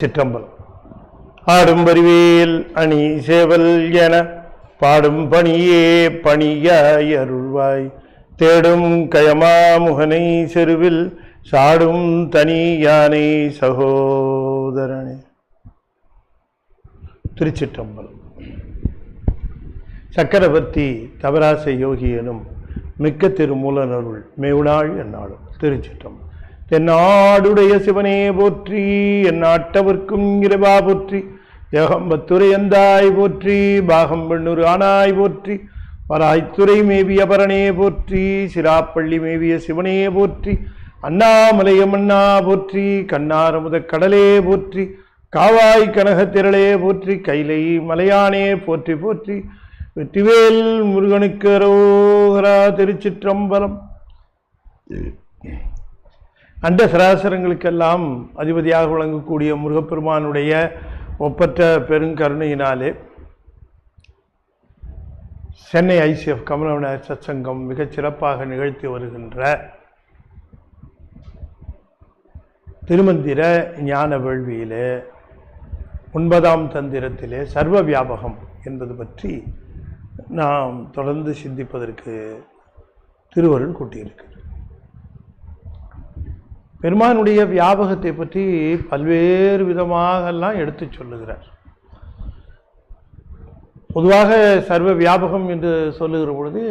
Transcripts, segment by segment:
சிற்றம்பலம். ஆடும் பரிவேல் அணி சேவல் என பாடும் பணியே பணியாய் அருள்வாய் தேடும் கயமா முகனை செருவில் சாடும் தனி யானை சகோதரனே. திருச்சிற்றம்பலம். சக்கரவர்த்தி தவராச யோகி எனும் மிக்க திருமூலனருள் மேவுநாள் என்னாலும். திருச்சிற்றம்பலம். தென்னாடுடைய சிவனே போற்றி, என் நாட்டவர்க்கும் இறைவா போற்றி, ஏகம்பத்துரை எந்தாய் போற்றி, பாகம் பெண்ணூறு ஆனாய் போற்றி, வராய்த்துறை மேவிய பரணே போற்றி, சிராப்பள்ளி மேவிய சிவனே போற்றி, அண்ணாமலையமண்ணா போற்றி, கண்ணாரமுத கடலே போற்றி, காவாய் கனகத்திரளே போற்றி, கைலை மலையானே போற்றி போற்றி, வெற்றிவேல் முருகனுக்கு அரோகரா. திருச்சிற்றம்பலம். அண்ட சராசரங்களுக்கெல்லாம் அதிபதியாக விளங்கக்கூடிய முருகப்பெருமானுடைய ஒப்பற்ற பெருங்கருணையினாலே சென்னை ICF கமலவிநாயகர் சத்சங்கம் மிகச் சிறப்பாக நிகழ்த்தி வருகின்ற திருமந்திர ஞான வேள்வியிலே 9ஆம் தந்திரத்திலே சர்வ வியாபகம் என்பது பற்றி நாம் தொடர்ந்து சிந்திப்பதற்கு திருவருள் கூட்டியிருக்கிறது. பெருமானுடைய வியாபகத்தை பற்றி பல்வேறு விதமாகலாம் எடுத்து சொல்லுகிறார். பொதுவாக சர்வ வியாபகம் என்று சொல்லுகிற பொழுது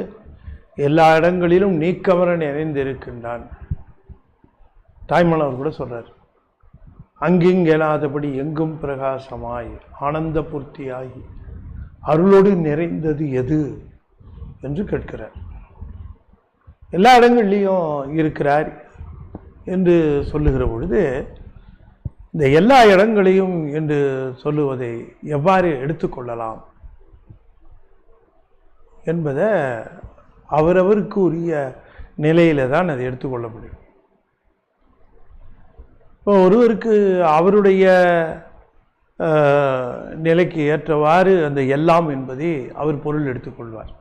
எல்லா இடங்களிலும் நீக்கமர நிறைந்திருக்கின்றான். தாய்மலர் கூட சொல்றார், அங்கிங்கெனாதபடி எங்கும் பிரகாசமாய் ஆனந்த பூர்த்தியாகி அருளோடு நிறைந்தது எது என்று கேட்கிறார். எல்லா இடங்கள்லையும் இருக்கிறார் என்று சொல்லுகிற பொழுது இந்த எல்லா இடங்களையும் என்று சொல்லுவதை எவ்வாறு எடுத்துக்கொள்ளலாம் என்பதை அவரவருக்கு உரிய நிலையில தான் அதை எடுத்துக்கொள்ள முடியும். இப்போ ஒருவருக்கு அவருடைய நிலைக்கு ஏற்றவாறு அந்த எல்லாம் என்பதை அவர் பொருள் எடுத்துக்கொள்வார்.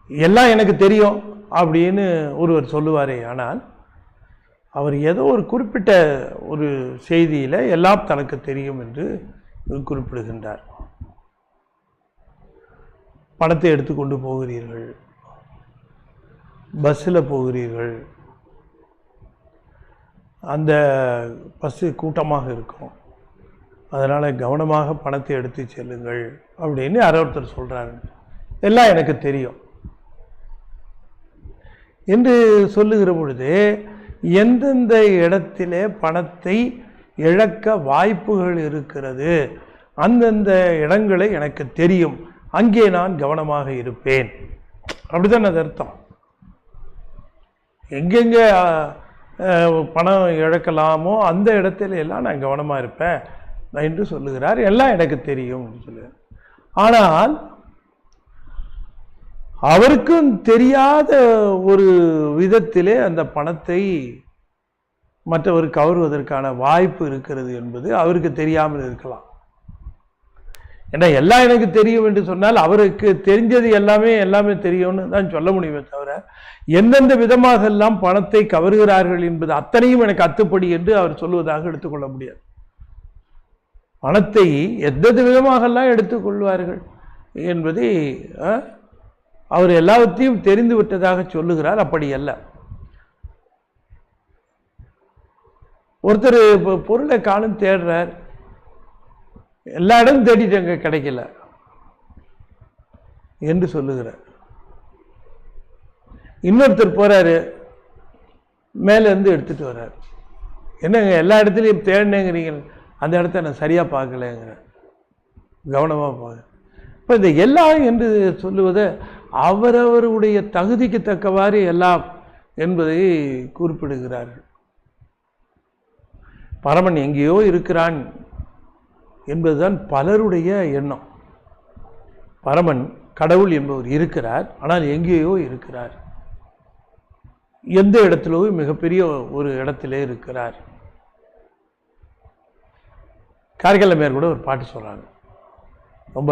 எல்லாம் எனக்கு தெரியும் அப்படின்னு ஒருவர் சொல்லுவாரே, ஆனால் அவர் ஏதோ ஒரு குறிப்பிட்ட ஒரு செய்தியில் எல்லாம் தனக்கு தெரியும் என்று குறிப்பிடுகின்றார். பணத்தை எடுத்துக்கொண்டு போகிறீர்கள், பஸ்ஸில் போகிறீர்கள், அந்த பஸ்ஸு கூட்டமாக இருக்கும், அதனால் கவனமாக பணத்தை எடுத்து செல்லுங்கள் அப்படின்னு யாரோ ஒருத்தர் சொல்கிறாரு. எல்லாம் எனக்கு தெரியும் என்று சொல்லுகிற பொழுது எந்தெந்த இடத்திலே பணத்தை இழக்க வாய்ப்புகள் இருக்கிறது, அந்தந்த இடங்களை எனக்கு தெரியும், அங்கே நான் கவனமாக இருப்பேன். அப்படிதான் அது அர்த்தம். எங்கெங்க பணம் இழக்கலாமோ அந்த இடத்துல எல்லாம் நான் கவனமாக இருப்பேன் என்று சொல்லுகிறார். எல்லாம் எனக்கு தெரியும் சொல்லுகிறார். ஆனால் அவருக்கும் தெரியாத ஒரு விதத்திலே அந்த பணத்தை மற்றவர் கவருவதற்கான வாய்ப்பு இருக்கிறது என்பது அவருக்கு தெரியாமல் இருக்கலாம். ஏன்னா எல்லாம் எனக்கு தெரியும் என்று சொன்னால் அவருக்கு தெரிஞ்சது எல்லாமே தெரியும்னு தான் சொல்ல முடியுமே தவிர எந்தெந்த விதமாக எல்லாம் பணத்தை கவருகிறார்கள் என்பது அத்தனையும் எனக்கு அத்துப்படி என்று அவர் சொல்லுவதாக எடுத்துக்கொள்ள முடியாது. பணத்தை எந்தெந்த விதமாகலாம் எடுத்துக்கொள்வார்கள் என்பதை அவர் எல்லாவற்றையும் தெரிந்து விட்டதாக சொல்லுகிறார். அப்படி அல்ல. ஒருத்தர் பொருளை காணும் தேடுறார், எல்லா இடமும் தேடிட்டாங்க கிடைக்கல என்று சொல்லுகிறார். இன்னொருத்தர் போறாரு, மேல இருந்து எடுத்துட்டு வர்றார். என்னங்க எல்லா இடத்துலையும் தேடினேங்கிறீங்க, அந்த இடத்த நான் சரியா பார்க்கலங்கிற, கவனமா பார்க்க. இப்போ இந்த எல்லாம் என்று சொல்லுவதை அவரவருடைய தகுதிக்கு தக்கவாறு எல்லாம் என்பதை குறிப்பிடுகிறார்கள். பரமன் எங்கேயோ இருக்கிறான் என்பதுதான் பலருடைய எண்ணம். பரமன் கடவுள் என்பவர் இருக்கிறார், ஆனால் எங்கேயோ இருக்கிறார், எந்த இடத்திலோ மிகப்பெரிய ஒரு இடத்திலே இருக்கிறார். கார்கலமேர் கூட ஒரு பாட்டு சொல்றாங்க, ரொம்ப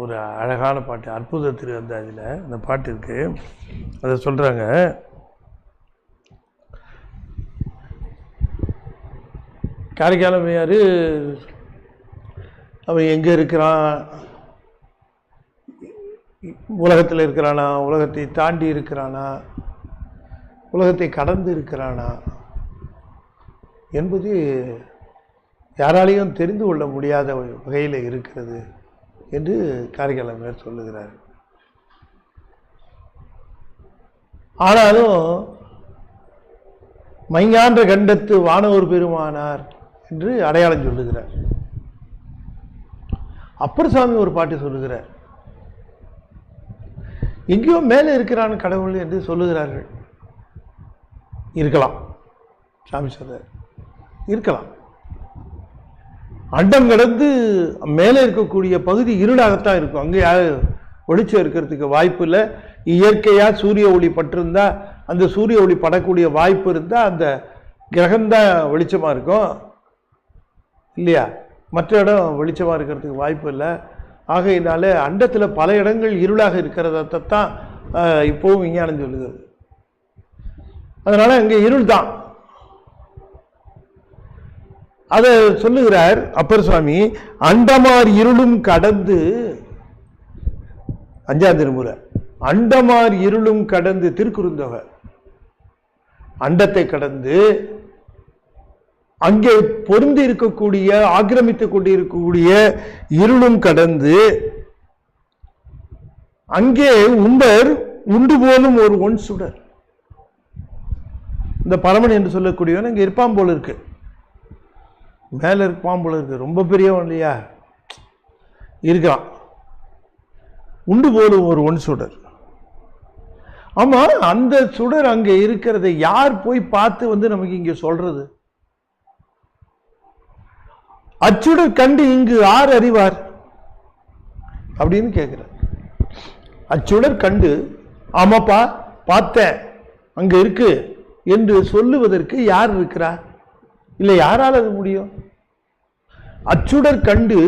ஒரு அழகான பாட்டு, அற்புத திரு அந்த அதில் அந்த பாட்டு இருக்கு. அதை சொல்றாங்க, காரைக்காலமையார் அவன் எங்கே இருக்கிறான், உலகத்தில் இருக்கிறானா, உலகத்தை தாண்டி இருக்கிறானா, உலகத்தை கடந்து இருக்கிறானா என்பது யாராலையும் தெரிந்து கொள்ள முடியாத வகையில் இருக்கிறது என்று காரைக்காலமையார் சொல்லுகிறார். ஆனாலும் மைஞான்ற கண்டத்து வானவர் பெருமானார் என்று அடையாளம் சொல்லுகிறார். அப்பர் சாமி ஒரு பாட்டு சொல்லுகிறார், எங்கேயோ மேலே இருக்கிறான் கடவுள் என்று சொல்லுகிறார்கள். இருக்கலாம், சாமி சொல்றார், இருக்கலாம். அண்டம் கடந்து மேலே இருக்கக்கூடிய பகுதி இருளாகத்தான் இருக்கும். அங்கே வெளிச்சம் இருக்கிறதுக்கு வாய்ப்பு இல்லை. இயற்கையாக சூரிய ஒளி பட்டிருந்தா, அந்த சூரிய ஒளி படக்கூடிய வாய்ப்பு இருந்தால் அந்த கிரகம்தான் வெளிச்சமாக இருக்கும் இல்லையா? மற்ற இடம் வெளிச்சமாக இருக்கிறதுக்கு வாய்ப்பு இல்லை. ஆகையினால அண்டத்தில் பல இடங்கள் இருளாக இருக்கிறதான் இப்போவும் விஞ்ஞானம் சொல்லுகிறது. அதனால அங்கே இருள் தான். அதை சொல்லுகிறார் அப்பர் சுவாமி. அண்டமார் இருளும் கடந்து, 5ஆம் திருமுறை, அண்டமார் இருளும் கடந்து, திருக்குறுந்தொகை, அண்டத்தை கடந்து அங்கே பொருந்தி இருக்கக்கூடிய, ஆக்கிரமித்துக் கொண்டிருக்கக்கூடிய இருளும் கடந்து அங்கே உம்பர் உண்டு போலும் ஒரு ஒன் சுடர். இந்த பரமன் என்று சொல்லக்கூடியவன் இங்கே இருப்பான் போல இருக்கு, மேல இருப்பான் போல இருக்கு, ரொம்ப பெரியவன் இல்லையா, இருக்கான். உண்டு போலும் ஒரு ஒன் சுடர். ஆமா, அந்த சுடர் அங்கே இருக்கிறதை யார் போய் பார்த்து நமக்கு இங்க சொல்றது? அச்சுடர் கண்டு இங்கு யார் அறிவார் அப்படின்னு கேட்கிறார். அச்சுடர் கண்டு, ஆமாப்பா பார்த்தேன் அங்க இருக்கு என்று சொல்லுவதற்கு யார் இருக்கிறார்? இல்லை, யாரால் அது முடியும்? அச்சுடர் கண்டு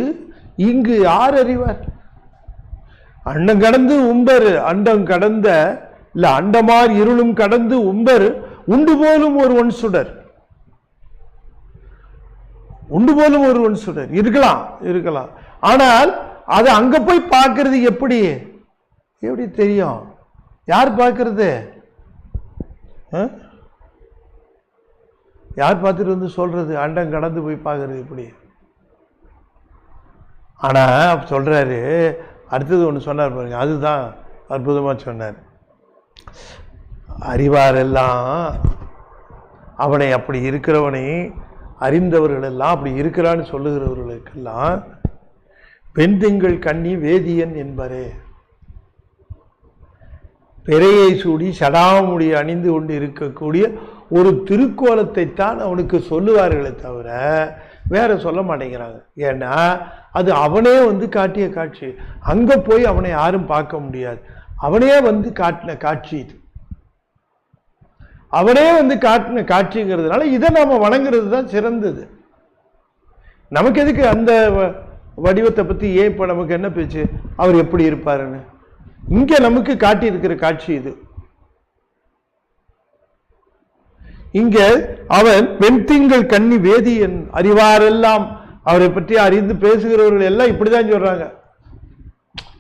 இங்கு யார் அறிவார்? அண்டம் கடந்து உம்பர், அண்டம் கடந்த இல்ல அண்டமார் இருளும் கடந்து உம்பர் உண்டு போலும் ஒரு ஒன் சுடர். உண்டு போலும் ஒரு ஒன் சுடர் இருக்கலாம், இருக்கலாம். ஆனால் அது அங்க போய் பார்க்கிறது எப்படி எப்படி தெரியும்? யார் பார்க்கிறது? யார் பார்த்துட்டு வந்து சொல்றது? அண்டம் கடந்து போய் பார்க்கறது எப்படி? ஆனா சொல்றாரு, அடுத்தது ஒன்று சொன்னார் பாருங்க, அதுதான் அற்புதமா சொன்னார். அறிவாரெல்லாம் அவனை, அப்படி இருக்கிறவனை அறிந்தவர்கள் எல்லாம், அப்படி இருக்கிறான்னு சொல்லுகிறவர்களுக்கெல்லாம் பெண்திங்கள் கண்ணி வேதியன் என்பரே. பெரையை சூடி சடாமுடி அணிந்து கொண்டு இருக்கக்கூடிய ஒரு திருக்கோலத்தை தான் அவனுக்கு சொல்லுவார்களே தவிர வேற சொல்ல மாட்டேங்கிறாங்க. ஏன்னா அது அவனே காட்டிய காட்சி. அங்க போய் அவனை யாரும் பார்க்க முடியாது. அவனே காட்டின காட்சி இது. அவனே காட்டின காட்சிங்கிறதுனால இதை நாம வணங்குறது தான் சிறந்தது. நமக்கு எதுக்கு அந்த வடிவத்தை பத்தி? ஏன் இப்ப நமக்கு என்ன பேச்சு? அவர் எப்படி இருப்பாருன்னு இங்க நமக்கு காட்டி இருக்கிற காட்சி இது. இங்க அவன் வெண்திங்கள் கண்ணி வேதியன், அறிவாரெல்லாம் அவரை பற்றி அறிந்து பேசுகிறவர்கள் எல்லாம் இப்படிதான் சொல்றாங்க.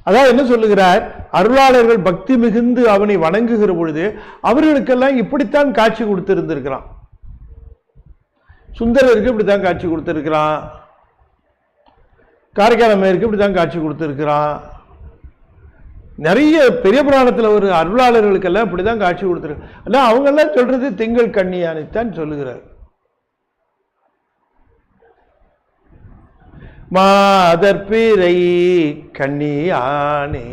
அதாவது என்ன சொல்லுகிறார்? அருளாளர்கள் பக்தி மிகுந்து அவனை வணங்குகிற பொழுது அவர்களுக்கெல்லாம் இப்படித்தான் காட்சி கொடுத்திருந்திருக்கிறான். சுந்தரருக்கு இப்படித்தான் காட்சி கொடுத்திருக்கிறான், காரைக்காலமையருக்கு இப்படித்தான் காட்சி கொடுத்திருக்கிறான். நிறைய பெரிய புராணத்தில் ஒரு அருளாளர்களுக்கெல்லாம் இப்படிதான் காட்சி கொடுத்திருக்கு. ஆனால் அவங்க எல்லாம் சொல்றது திங்கள் கண்ணியானைத்தான் சொல்லுகிறார். மாதற்பிறை கண்ணியானே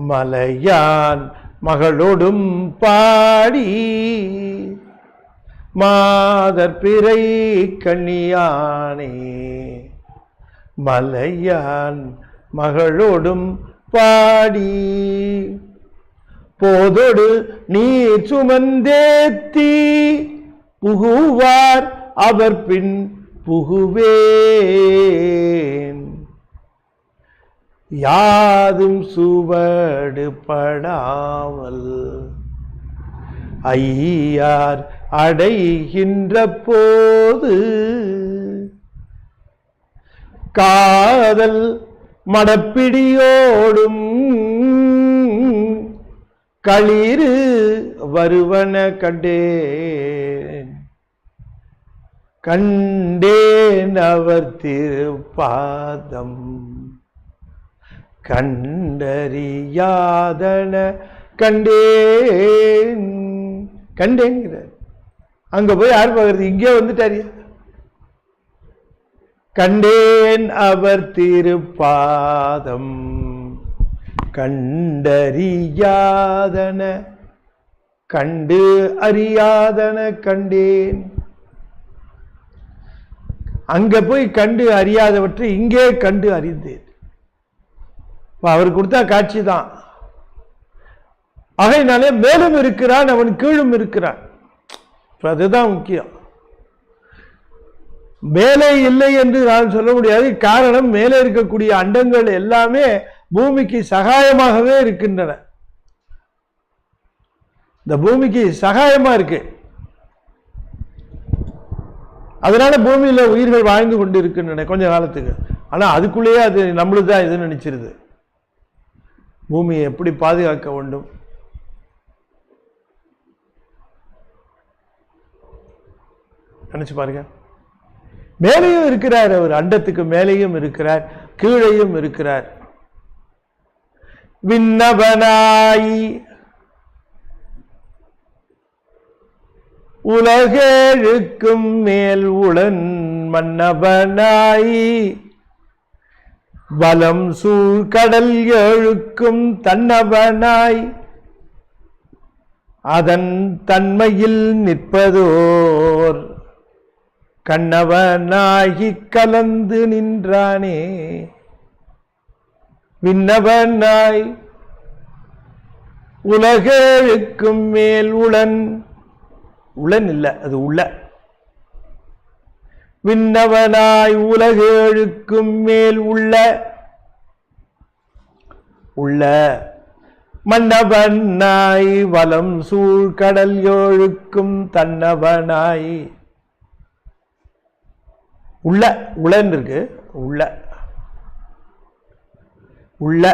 மலையான் மகளோடும் பாடி, மாதற்பிறை கண்ணியானே மலையான் மகளோடும் பாடி, போதோடு நீர் சுமந்தேத்தி புகுவார் அவர் பின் புகுவேன், யாதும் சுவடு படாமல் ஐயார் அடைகின்ற போது காதல் மடப்பிடியோடும் களிறு வருவன கண்டேன் கண்டேன் அவர் திருப்பாதம் கண்டறியாதன கண்டேன் கண்டேங்கிற அங்க போய் யார் பார்க்கறது இங்கே வந்துட்டாரியா கண்டேன் அவர் திருப்பாதம் கண்டறியாதன கண்டு அறியாதன கண்டேன் அங்க போய் கண்டு அறியாதவற்றை இங்கே கண்டு அறிந்தேன் அவர் கொடுத்தா காட்சி தான் ஆகையினாலே மேலும் இருக்கிறான் அவன் கீழும் இருக்கிறான் அதுதான் முக்கியம் மேலே இல்லை என்று நான் சொல்ல முடியாது காரணம் மேலே இருக்கக்கூடிய அண்டங்கள் எல்லாமே பூமிக்கு சகாயமாகவே இருக்கின்றன இந்த பூமிக்கு சகாயமா இருக்கு அதனால பூமியில உயிர்கள் வாழ்ந்து கொண்டு இருக்கின்றன கொஞ்ச காலத்துக்கு ஆனா அதுக்குள்ளேயே அது நம்மளுக்கு தான் இது நினைச்சிருது பூமியை எப்படி பாதுகாக்க வேண்டும் நினைச்சு பாருங்க மேலேயும் இருக்கிறார் அவர் அண்டத்துக்கு மேலேயும் இருக்கிறார் கீழேயும் இருக்கிறார் விண்ணவனாய் உலகேழுக்கும் மேல் உளன் மன்னவனாய் வலம் சூழ் கடல் ஏழுக்கும் தன்னவனாய் அதன் தன்மையில் நிற்பதோர் கண்ணவனாகி கலந்து நின்றானே விண்ணவனாய் உலகேழுக்கும் மேல் உளன் உளன் இல்ல அது உள்ள விண்ணவனாய் உலகேழுக்கும் மேல் உள்ள மன்னவனாய் வலம் சூழ் கடல் ஏழுக்கும் தன்னவனாய் உள்ள உளன் இருக்கு உள்ள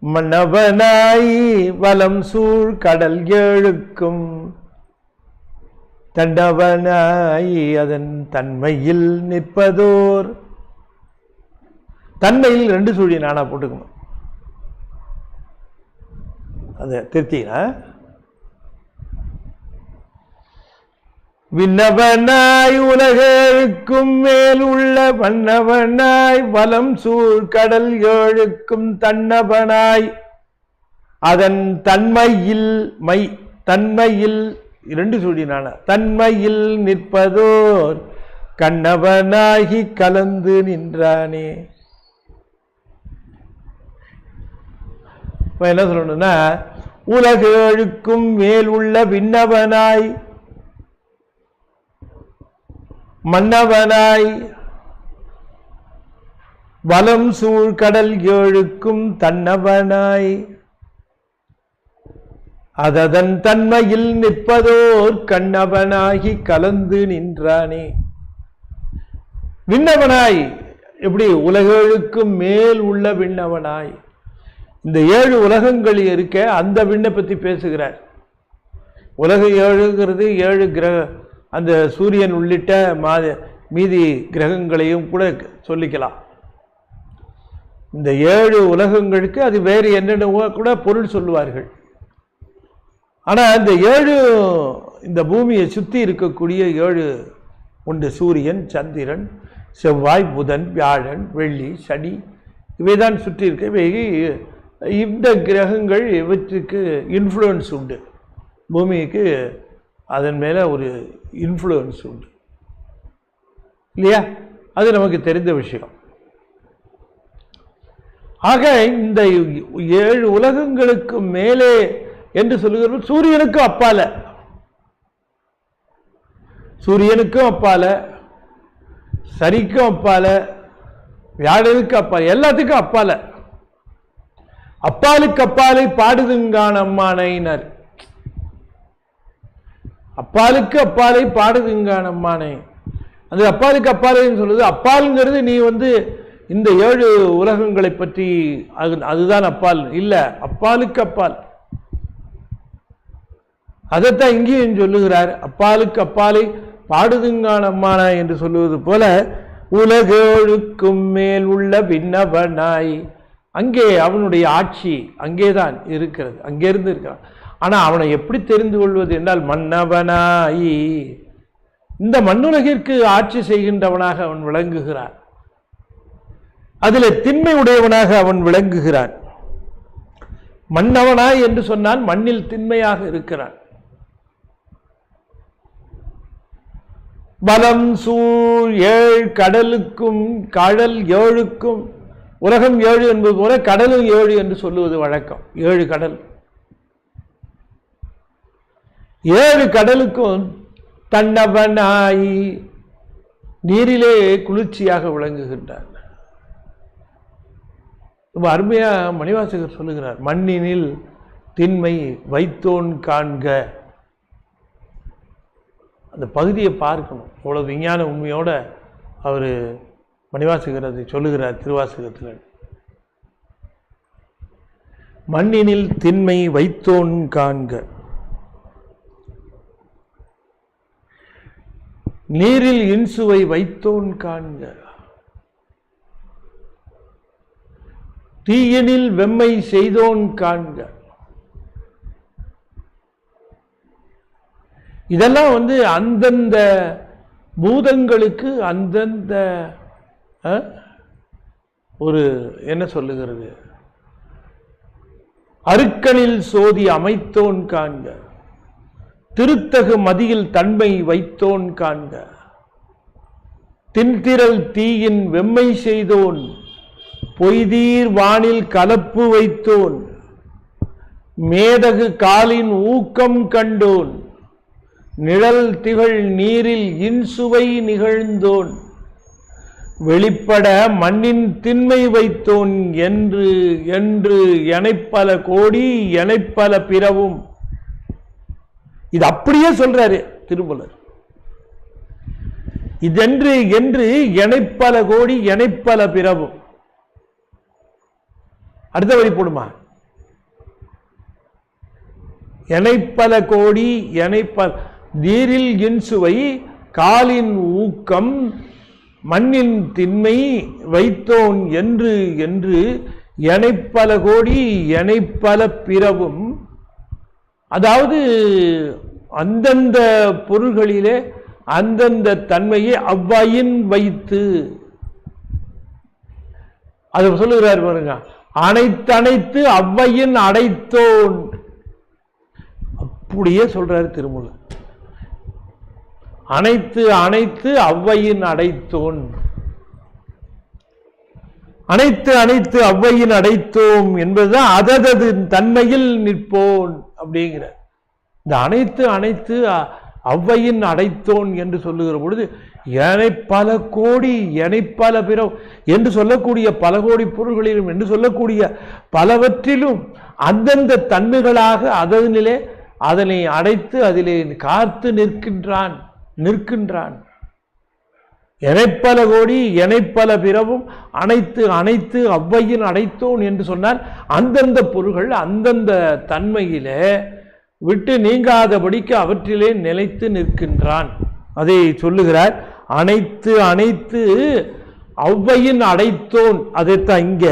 மன்னவனாய் வலம் சூழ் கடல் ஏழுக்கும் தண்டவனாய் அதன் தன்மையில் நிற்பதோர் தன்மையில் 2 சுழி நானா போட்டுக்கணும் அதை திருத்தினா விண்ணவனாய் உலகேழுக்கும் மேல் உள்ள மன்னவனாய் வலம் சூழ் கடல் ஏழுக்கும் தன்னவனாய் அதன் தன்மையில் தன்மையில் 2 சுழினான தன்மையில் நிற்பதோர் கண்ணவனாகி கலந்து நின்றானே என்ன சொல்லணும்னா உலகேழுக்கும் மேல் உள்ள விண்ணவனாய் மன்னவனாய் வலம் சூழ் கடல் ஏழுக்கும் தன்னவனாய் அதன் தன்மையில் நிற்பதோர் கண்ணவனாகி கலந்து நின்றானே விண்ணவனாய் எப்படி உலகேழுக்கும் மேல் உள்ள விண்ணவனாய் இந்த 7 உலகங்கள் இருக்க அந்த விண்ணை பற்றி பேசுகிறார் உலகம் 7ங்கிறது 7 கிரக அந்த சூரியன் உள்ளிட்ட மீதி கிரகங்களையும் கூட சொல்லிக்கலாம் இந்த 7 உலகங்களுக்கு அது வேறு என்னென்ன கூட பொருள் சொல்லுவார்கள் ஆனா இந்த 7 இந்த பூமியை சுற்றி இருக்கக்கூடிய 7 உண்டு சூரியன் சந்திரன் செவ்வாய் புதன் வியாழன் வெள்ளி சனி இவைதான் சுற்றி இருக்க இவை இந்த கிரகங்கள் இவற்றுக்கு இன்ஃப்ளூயன்ஸ் உண்டு பூமிக்கு அதன் மேலே ஒரு இன்ஃப்ளூயன்ஸ் உண்டு இல்லையா அது நமக்கு தெரிந்த விஷயம் ஆக இந்த 7 உலகங்களுக்கு மேலே என்று சொல்லுகிற சூரியனுக்கும் அப்பால சரிக்கும் அப்பால வியாழனுக்கு அப்பால எல்லாத்துக்கும் அப்பாலுக்கு அப்பாலை பாடுதுங்கான அம்மானையினர் அப்பாலுக்கு அப்பாலை பாடுதுங்கானம்மானே. அது அப்பாலுக்கு அப்பாலைன்னு சொல்லுது. அப்பாலுங்கிறது நீ இந்த 7 உலகங்களை பற்றி அதுதான் அப்பால் இல்ல, அப்பாலுக்கு அப்பால். அதைத்தான் இங்கேயும் சொல்லுகிறார். அப்பாலுக்கு அப்பாலை பாடுதுங்கானம்மான என்று சொல்லுவது போல உலகோழுக்கும் மேல் உள்ள விண்ணவனாய், அங்கே அவனுடைய ஆட்சி அங்கேதான் இருக்கிறது, அங்கிருந்து இருக்கிறான். ஆனா அவனை எப்படி தெரிந்து கொள்வது என்றால் மன்னவனாய், இந்த மண்ணுலகிற்கு ஆட்சி செய்கின்றவனாக அவன் விளங்குகிறான். அதில் திண்மை உடையவனாக அவன் விளங்குகிறான். மன்னவனாய் என்று சொன்னால் மண்ணில் திண்மையாக இருக்கிறான். பலம் சூழ் 7 கடலுக்கும், கடல் 7க்கும், உலகம் 7 என்பது போல கடலும் 7 என்று சொல்லுவது வழக்கம். 7 கடல், 7 கடலுக்கும் தன்னவனாய் நீரிலே குளிர்ச்சியாக விளங்குகின்றார். ரொம்ப அருமையா மணிவாசகர் சொல்லுகிறார், மண்ணினில் திண்மை வைத்தோன் காண்க. அந்த பகுதியை பார்க்கணும். இவ்வளவு விஞ்ஞான உண்மையோட அவர் மணிவாசகர் அதை சொல்லுகிறார் திருவாசகத்தில். மண்ணினில் திண்மை வைத்தோன் காண்க, நீரில் இன்சுவை வைத்தோன் காண்க, தீயினில் வெம்மை செய்தோன் காண்க. இதெல்லாம் அந்தந்த பூதங்களுக்கு அந்தந்த ஒரு என்ன சொல்லுகிறது, அருக்கனில் சோதி அமைத்தோன் காண்க, திருத்தகு மதியில் தன்மை வைத்தோன் காண்க, தின்திரல் தீயின் வெம்மை செய்தோன், பொய்தீர் வானில் கலப்பு வைத்தோன், மேதகு காலின் ஊக்கம் கண்டோன், நிழல் திகழ் நீரில் இன்சுவை நிகழ்ந்தோன், வெளிப்பட மண்ணின் திண்மை வைத்தோன் என்று என்று எனைப்பல கோடி எனைப்பல பிறவும். இது அப்படியே சொல்றாரு திருமூலர். இதென்று என்று எனைப்பல கோடி எனைப்பல பிறவும். அடுத்த வரி போடுமா, எனைப்பல கோடி எனைப்பல, நீரில் இன்சுவை, காலின் ஊக்கம், மண்ணின் திண்மை வைத்தோன் என்று என்று எனைப்பல கோடி எனைப்பல பிறவும். அதாவது அந்தந்த பொருள்களிலே அந்தந்த தன்மையை அவ்வாயின் வைத்து, அது சொல்லுகிறார் பாருங்க, அனைத்தனைத்து அவ்வையின் அடைத்தோன். அப்படியே சொல்றாரு திருமூலர். அனைத்து அனைத்து அவ்வையின் அடைத்தோன், அனைத்து அனைத்து அவ்வையின் அடைத்தோம் என்பதுதான் அததது தன்மையில் நிற்போன் அப்படிங்கிற. இந்த அனைத்து அனைத்து அவ்வையின் அடைத்தோன் என்று சொல்லுகிற பொழுது எனை பல கோடி எனை பல பிற என்று சொல்லக்கூடிய பல கோடி பொருள்களிலும் என்று சொல்லக்கூடிய பலவற்றிலும் அந்தந்த தன்மைகளாக அதனிலே அதனை அடைத்து அதிலே காத்து நிற்கின்றான். எனைப்பல கோடி எனைப்பல பிறவும் அனைத்து அனைத்து அவ்வையின் அடைத்தோன் என்று சொன்னால் அந்தந்த பொருள்கள் அந்தந்த தன்மையிலே விட்டு நீங்காதபடிக்கு அவற்றிலே நிலைத்து நிற்கின்றான். அதை சொல்லுகிறார். அனைத்து அனைத்து அவ்வையின் அடைத்தோன். அதைத்தான் இங்க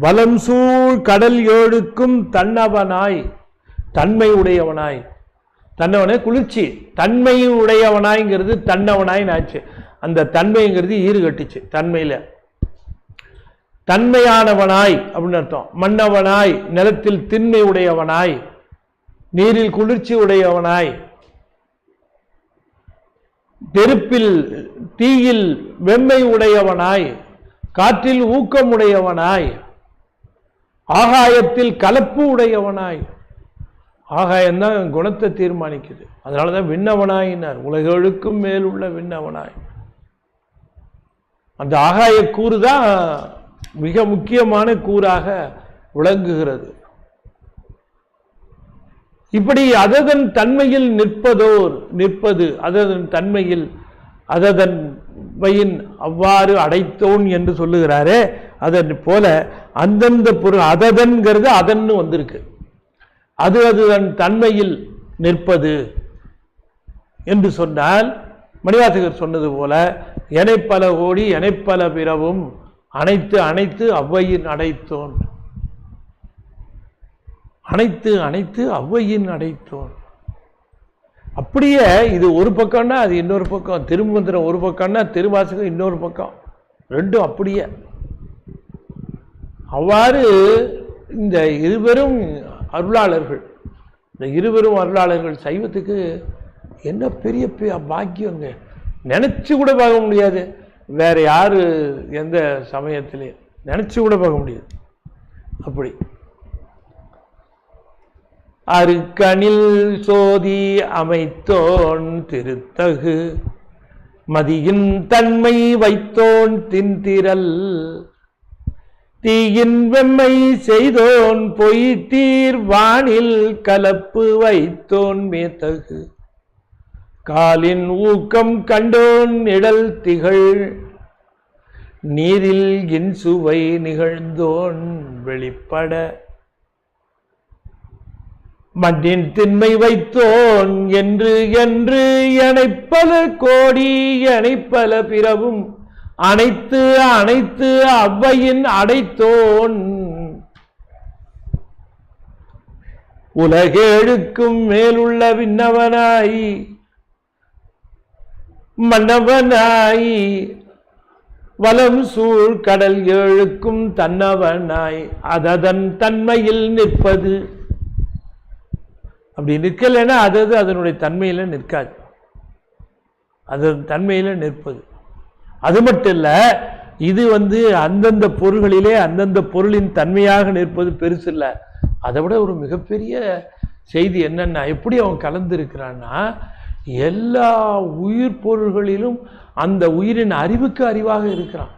வலம் சூழ் கடல் 7க்கும் தன்னவனாய், தன்மை உடையவனாய், தன்னவனே குளிர்ச்சி, தன்மை உடையவனாய்ங்கிறது தன்னவனாய் ஆச்சு. அந்த தன்மைங்கிறது ஈறு கட்டிச்சு. தன்மையில தன்மையானவனாய் அப்படின்னு அர்த்தம். மன்னவனாய், நிலத்தில் திண்மை உடையவனாய், நீரில் குளிர்ச்சி உடையவனாய், நெருப்பில் தீயில் வெம்மை உடையவனாய், காற்றில் ஊக்கம் உடையவனாய், ஆகாயத்தில் கலப்பு உடையவனாய். ஆகாயம்தான் குணத்தை தீர்மானிக்குது. அதனாலதான் விண்ணவனாயினார், உலகெழுக்கும் மேல் உள்ள விண்ணவனாய். அந்த ஆகாய கூறு தான் மிக முக்கியமான கூறாக விளங்குகிறது. இப்படி அததன் தன்மையில் நிற்பது அததன் தன்மையில் அததன் வயின் அவ்வாறு அடைத்தோன் என்று சொல்லுகிறாரே, அதன் போல அந்தந்த பொருள் அததன்கிறது அதன்னு வந்திருக்கு. அதுதன் தன்மையில் நிற்பது என்று சொன்னால் மணிவாசகர் சொன்னது போல எனைப்பல கோடி எனைப்பல பிறவும் அனைத்து அனைத்து அவ்வையின் அடைத்தோன், அனைத்து அனைத்து அவ்வையின் அடைத்தோன். அப்படியே இது ஒரு பக்கம்னா அது இன்னொரு பக்கம், திருமந்திரம் ஒரு பக்கம்னா திருவாசகம் இன்னொரு பக்கம், ரெண்டும் அப்படியே. அவ்வாறு இந்த இருவரும் அருளாளர்கள், இந்த இருவரும் அருளாளர்கள் சைவத்துக்கு என்ன பெரிய பாக்கியங்க, நினைச்சு கூட பார்க்க முடியாது. வேற யாரு எந்த சமயத்திலே நினைச்சு கூட பார்க்க முடியாது. அப்படி அருக்கணில் சோதி அமைத்தோன் திருத்தகு மதியின் தன்மை வைத்தோன் தின்திரல் தீயின் வெம்மை செய்தோன் பொய்தீர் வானில் கலப்பு வைத்தோன் மேத்தகு காலின் ஊக்கம் கண்டோன் நிழல் திகழ் நீரில் இன்சுவை நிகழ்ந்தோன் வெளிப்பட மண்ணின் திண்மை வைத்தோன் என்று என்று எனைப்பல கோடி எனைப்பல பிறவும் அனைத்து அனைத்து அவ்வையின் அடைத்தோன் உலகேழுக்கும் மேலுள்ள விண்ணவனாய் மன்னவனாய் வலம் சூழ் கடல் ஏழுக்கும் தன்னவனாய் அததன் தன்மையில் நிற்பது. அப்படி நிற்கலைன்னா அது அதனுடைய தன்மையில நிற்காது, அதன் தன்மையில நிற்பது. அது மட்டும் இல்ல, இது அந்தந்த பொருள்களிலே அந்தந்த பொருளின் தன்மையாக நிற்பது பெருசு இல்லை. அதை விட ஒரு மிகப்பெரிய செய்தி என்னன்னா, எப்படி அவன் கலந்து இருக்கிறான்னா, எல்லா உயிர் பொருள்களிலும் அந்த உயிரின் அறிவுக்கு அறிவாக இருக்கிறான்.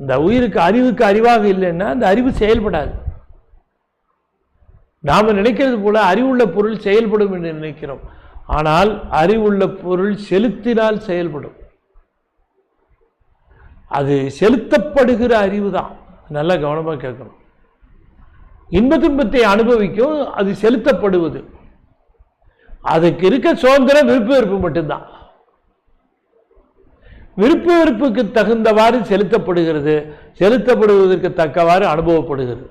இந்த உயிருக்கு அறிவுக்கு அறிவாக இல்லைன்னா அந்த அறிவு செயல்படாது. நாம நினைக்கிறது போல அறிவுள்ள பொருள் செயல்படும் என்று நினைக்கிறோம். ஆனால் அறிவுள்ள பொருள் செலுத்தினால் செயல்படும். அது செலுத்தப்படுகிற அறிவு தான். நல்லா கவனமா கேட்கணும். இன்ப துன்பத்தை அனுபவிக்கும், அது செலுத்தப்படுவது. அதுக்கு இருக்க சுதந்திரம் விருப்ப வெறுப்பு மட்டும்தான். விருப்ப வெறுப்புக்கு தகுந்தவாறு செலுத்தப்படுகிறது, செலுத்தப்படுவதற்கு தக்கவாறு அனுபவப்படுகிறது.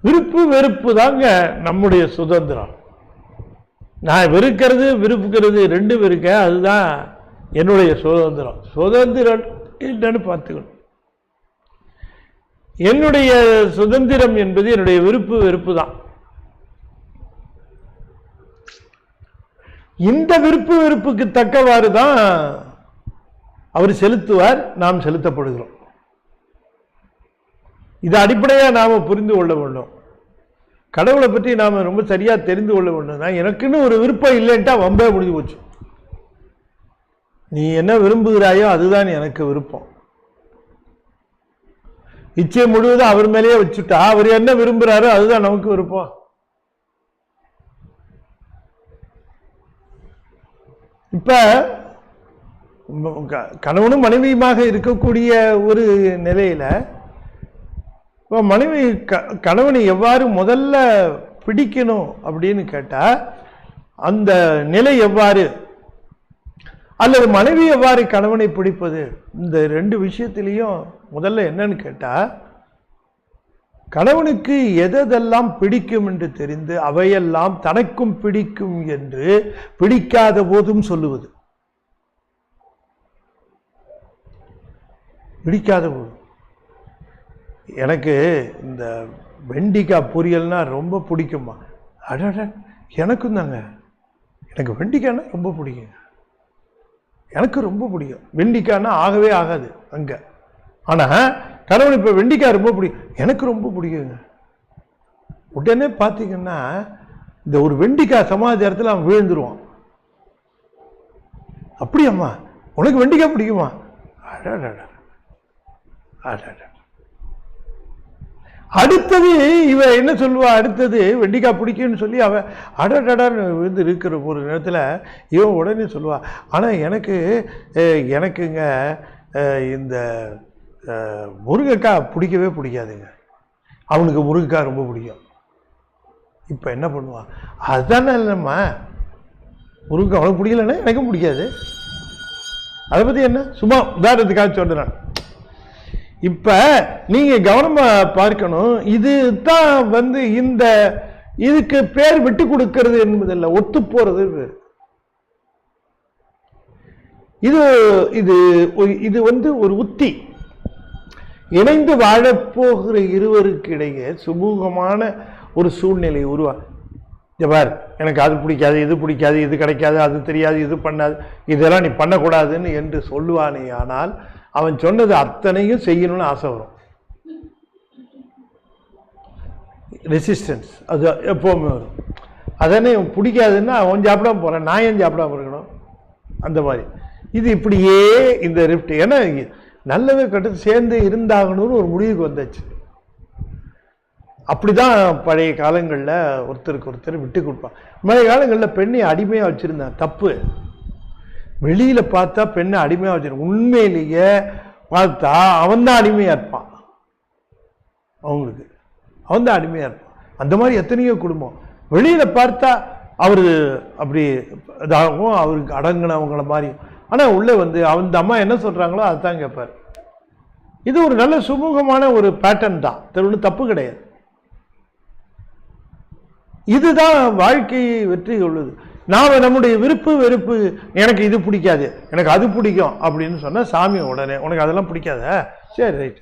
விருப்பு வெறுப்பு தாங்க நம்முடைய சுதந்திரம். நான் வெறுக்கிறது விருப்புக்கிறது ரெண்டும் இருக்க, அதுதான் என்னுடைய சுதந்திரம். சுதந்திரம் என்னன்னு பார்த்துக்கணும். என்னுடைய சுதந்திரம் என்பது என்னுடைய விருப்பு வெறுப்பு தான். இந்த விருப்பு வெறுப்புக்கு தக்கவாறு தான் அவர் செலுத்துவார், நாம் செலுத்தப்படுகிறோம். இது அடிப்படையா நாம புரிந்து கொள்ள வேண்டும். கடவுளை பற்றி நாம ரொம்ப சரியா தெரிந்து கொள்ள வேண்டும். நான் எனக்குன்னு ஒரு விருப்பம் இல்லைன்ட்டா வம்பே முடிஞ்சு போச்சு. நீ என்ன விரும்புகிறாயோ அதுதான் எனக்கு விருப்பம். இச்சை முழுவதும் அவர் மேலேயே வச்சுட்டா, அவர் என்ன விரும்புகிறாரோ அதுதான் நமக்கு விருப்பம். இப்ப கணவனும் மனைவியுமாக இருக்கக்கூடிய ஒரு நிலையில மனைவி கணவனை எவ்வாறு முதல்ல பிடிக்கணும் அப்படின்னு கேட்டா, அந்த நிலை எவ்வாறு, அல்லது மனைவி எவ்வாறு கணவனை பிடிப்பது, இந்த ரெண்டு விஷயத்திலையும் முதல்ல என்னன்னு கேட்டா, கணவனுக்கு எதெல்லாம் பிடிக்கும் என்று தெரிந்து அவையெல்லாம் தனக்கும் பிடிக்கும் என்று பிடிக்காத போதும் சொல்லுவது. பிடிக்காத போது, எனக்கு இந்த வெண்டிக்காய் பொரியல்னா ரொம்ப பிடிக்குமா, அட எனக்கும் தாங்க, எனக்கு வெண்டிக்காய்னா ரொம்ப பிடிக்குங்க, எனக்கு ரொம்ப பிடிக்கும். வெண்டிக்காய்னா ஆகவே ஆகாது அங்க. ஆனா கணவன் இப்ப வெண்டிக்காய் ரொம்ப பிடிக்கும், எனக்கு ரொம்ப பிடிக்குங்க. உடனே பாத்தீங்கன்னா இந்த ஒரு வெண்டிக்காய் சமாச்சாரத்தில் அவன் விழுந்துருவான். அப்படியாம்மா உனக்கு வெண்டிக்காய் பிடிக்குமா, அடுத்தது இவ என்ன சொல்லுவா, அடுத்தது வெண்டிக்காய் பிடிக்கும்னு சொல்லி அவ அடடடான்னு வந்து இருக்கிற ஒரு நேரத்தில் இவன் உடனே சொல்லுவா, ஆனால் எனக்குங்க இந்த முருங்கைக்காய் பிடிக்கவே பிடிக்காதுங்க, அவனுக்கு முருங்கைக்காய் ரொம்ப பிடிக்கும். இப்போ என்ன பண்ணுவான், அதுதானே இல்லைம்மா, முருங்கைக்காய் அவனுக்கு பிடிக்கலன்னா எனக்கும் பிடிக்காது, அதை பற்றி என்ன, சும்மா உதாரணத்துக்காக சொல்கிறேன். இப்போ நீங்கள் கவனமாக பார்க்கணும், இது தான் வந்து இந்த இதுக்கு பேர் விட்டு கொடுக்கறது என்பதில்லை, ஒத்து போகிறது பேர். இது இது இது வந்து ஒரு உத்தி. இணைந்து வாழப்போகிற இருவருக்கு இடையே சுமூகமான ஒரு சூழ்நிலை பார், எனக்கு அது பிடிக்காது, இது பிடிக்காது, இது கிடைக்காது, அது தெரியாது, இது பண்ணாது, இதெல்லாம் நீ பண்ணக்கூடாதுன்னு என்று சொல்லுவானே, ஆனால் அவன் சொன்னது அத்தனையும் செய்யணும்னு ஆசை வரும். ரெசிஸ்டன்ஸ் அது எப்போவுமே வரும். அதனே பிடிக்காதுன்னா அவன் சாப்பிடாம போகிறான், நான் ஏன் சாப்பிடாம இருக்கணும், அந்த மாதிரி. இது இப்படியே இந்த ரிஃப்ட், ஏன்னா நல்லவே கட்டு சேர்ந்து இருந்தாகணும்னு ஒரு முடிவுக்கு வந்தாச்சு. அப்படிதான் பழைய காலங்களில் ஒருத்தருக்கு ஒருத்தர் விட்டு கொடுப்பான். பழைய காலங்களில் பெண்ணை அடிமையாக வச்சுருந்தான், தப்பு. வெளியில் பார்த்தா பெண்ணை அடிமையாக வச்சிருக்கான், உண்மையிலேயே பார்த்தா அவன் தான் அடிமையாக இருப்பான், அவங்களுக்கு அவன் தான் அடிமையாக இருப்பான். அந்த மாதிரி எத்தனையோ குடும்பம் வெளியில் பார்த்தா அவர் அப்படி இதாகவும் அவருக்கு அடங்கினவங்கள மாதிரி, ஆனால் உள்ளே வந்து அந்த அம்மா என்ன சொல்கிறாங்களோ அதுதான் கேட்பார். இது ஒரு நல்ல சுமூகமான ஒரு பேட்டர்ன் தான், ஒன்றும் தப்பு கிடையாது. இதுதான் வாழ்க்கையை வெற்றி கொள்வது. நாம் நம்முடைய விருப்பு வெறுப்பு, எனக்கு இது பிடிக்காது, எனக்கு அது பிடிக்கும் அப்படின்னு சொன்னால் சாமி உடனே உனக்கு அதெல்லாம் பிடிக்காத, சரி ரைட்,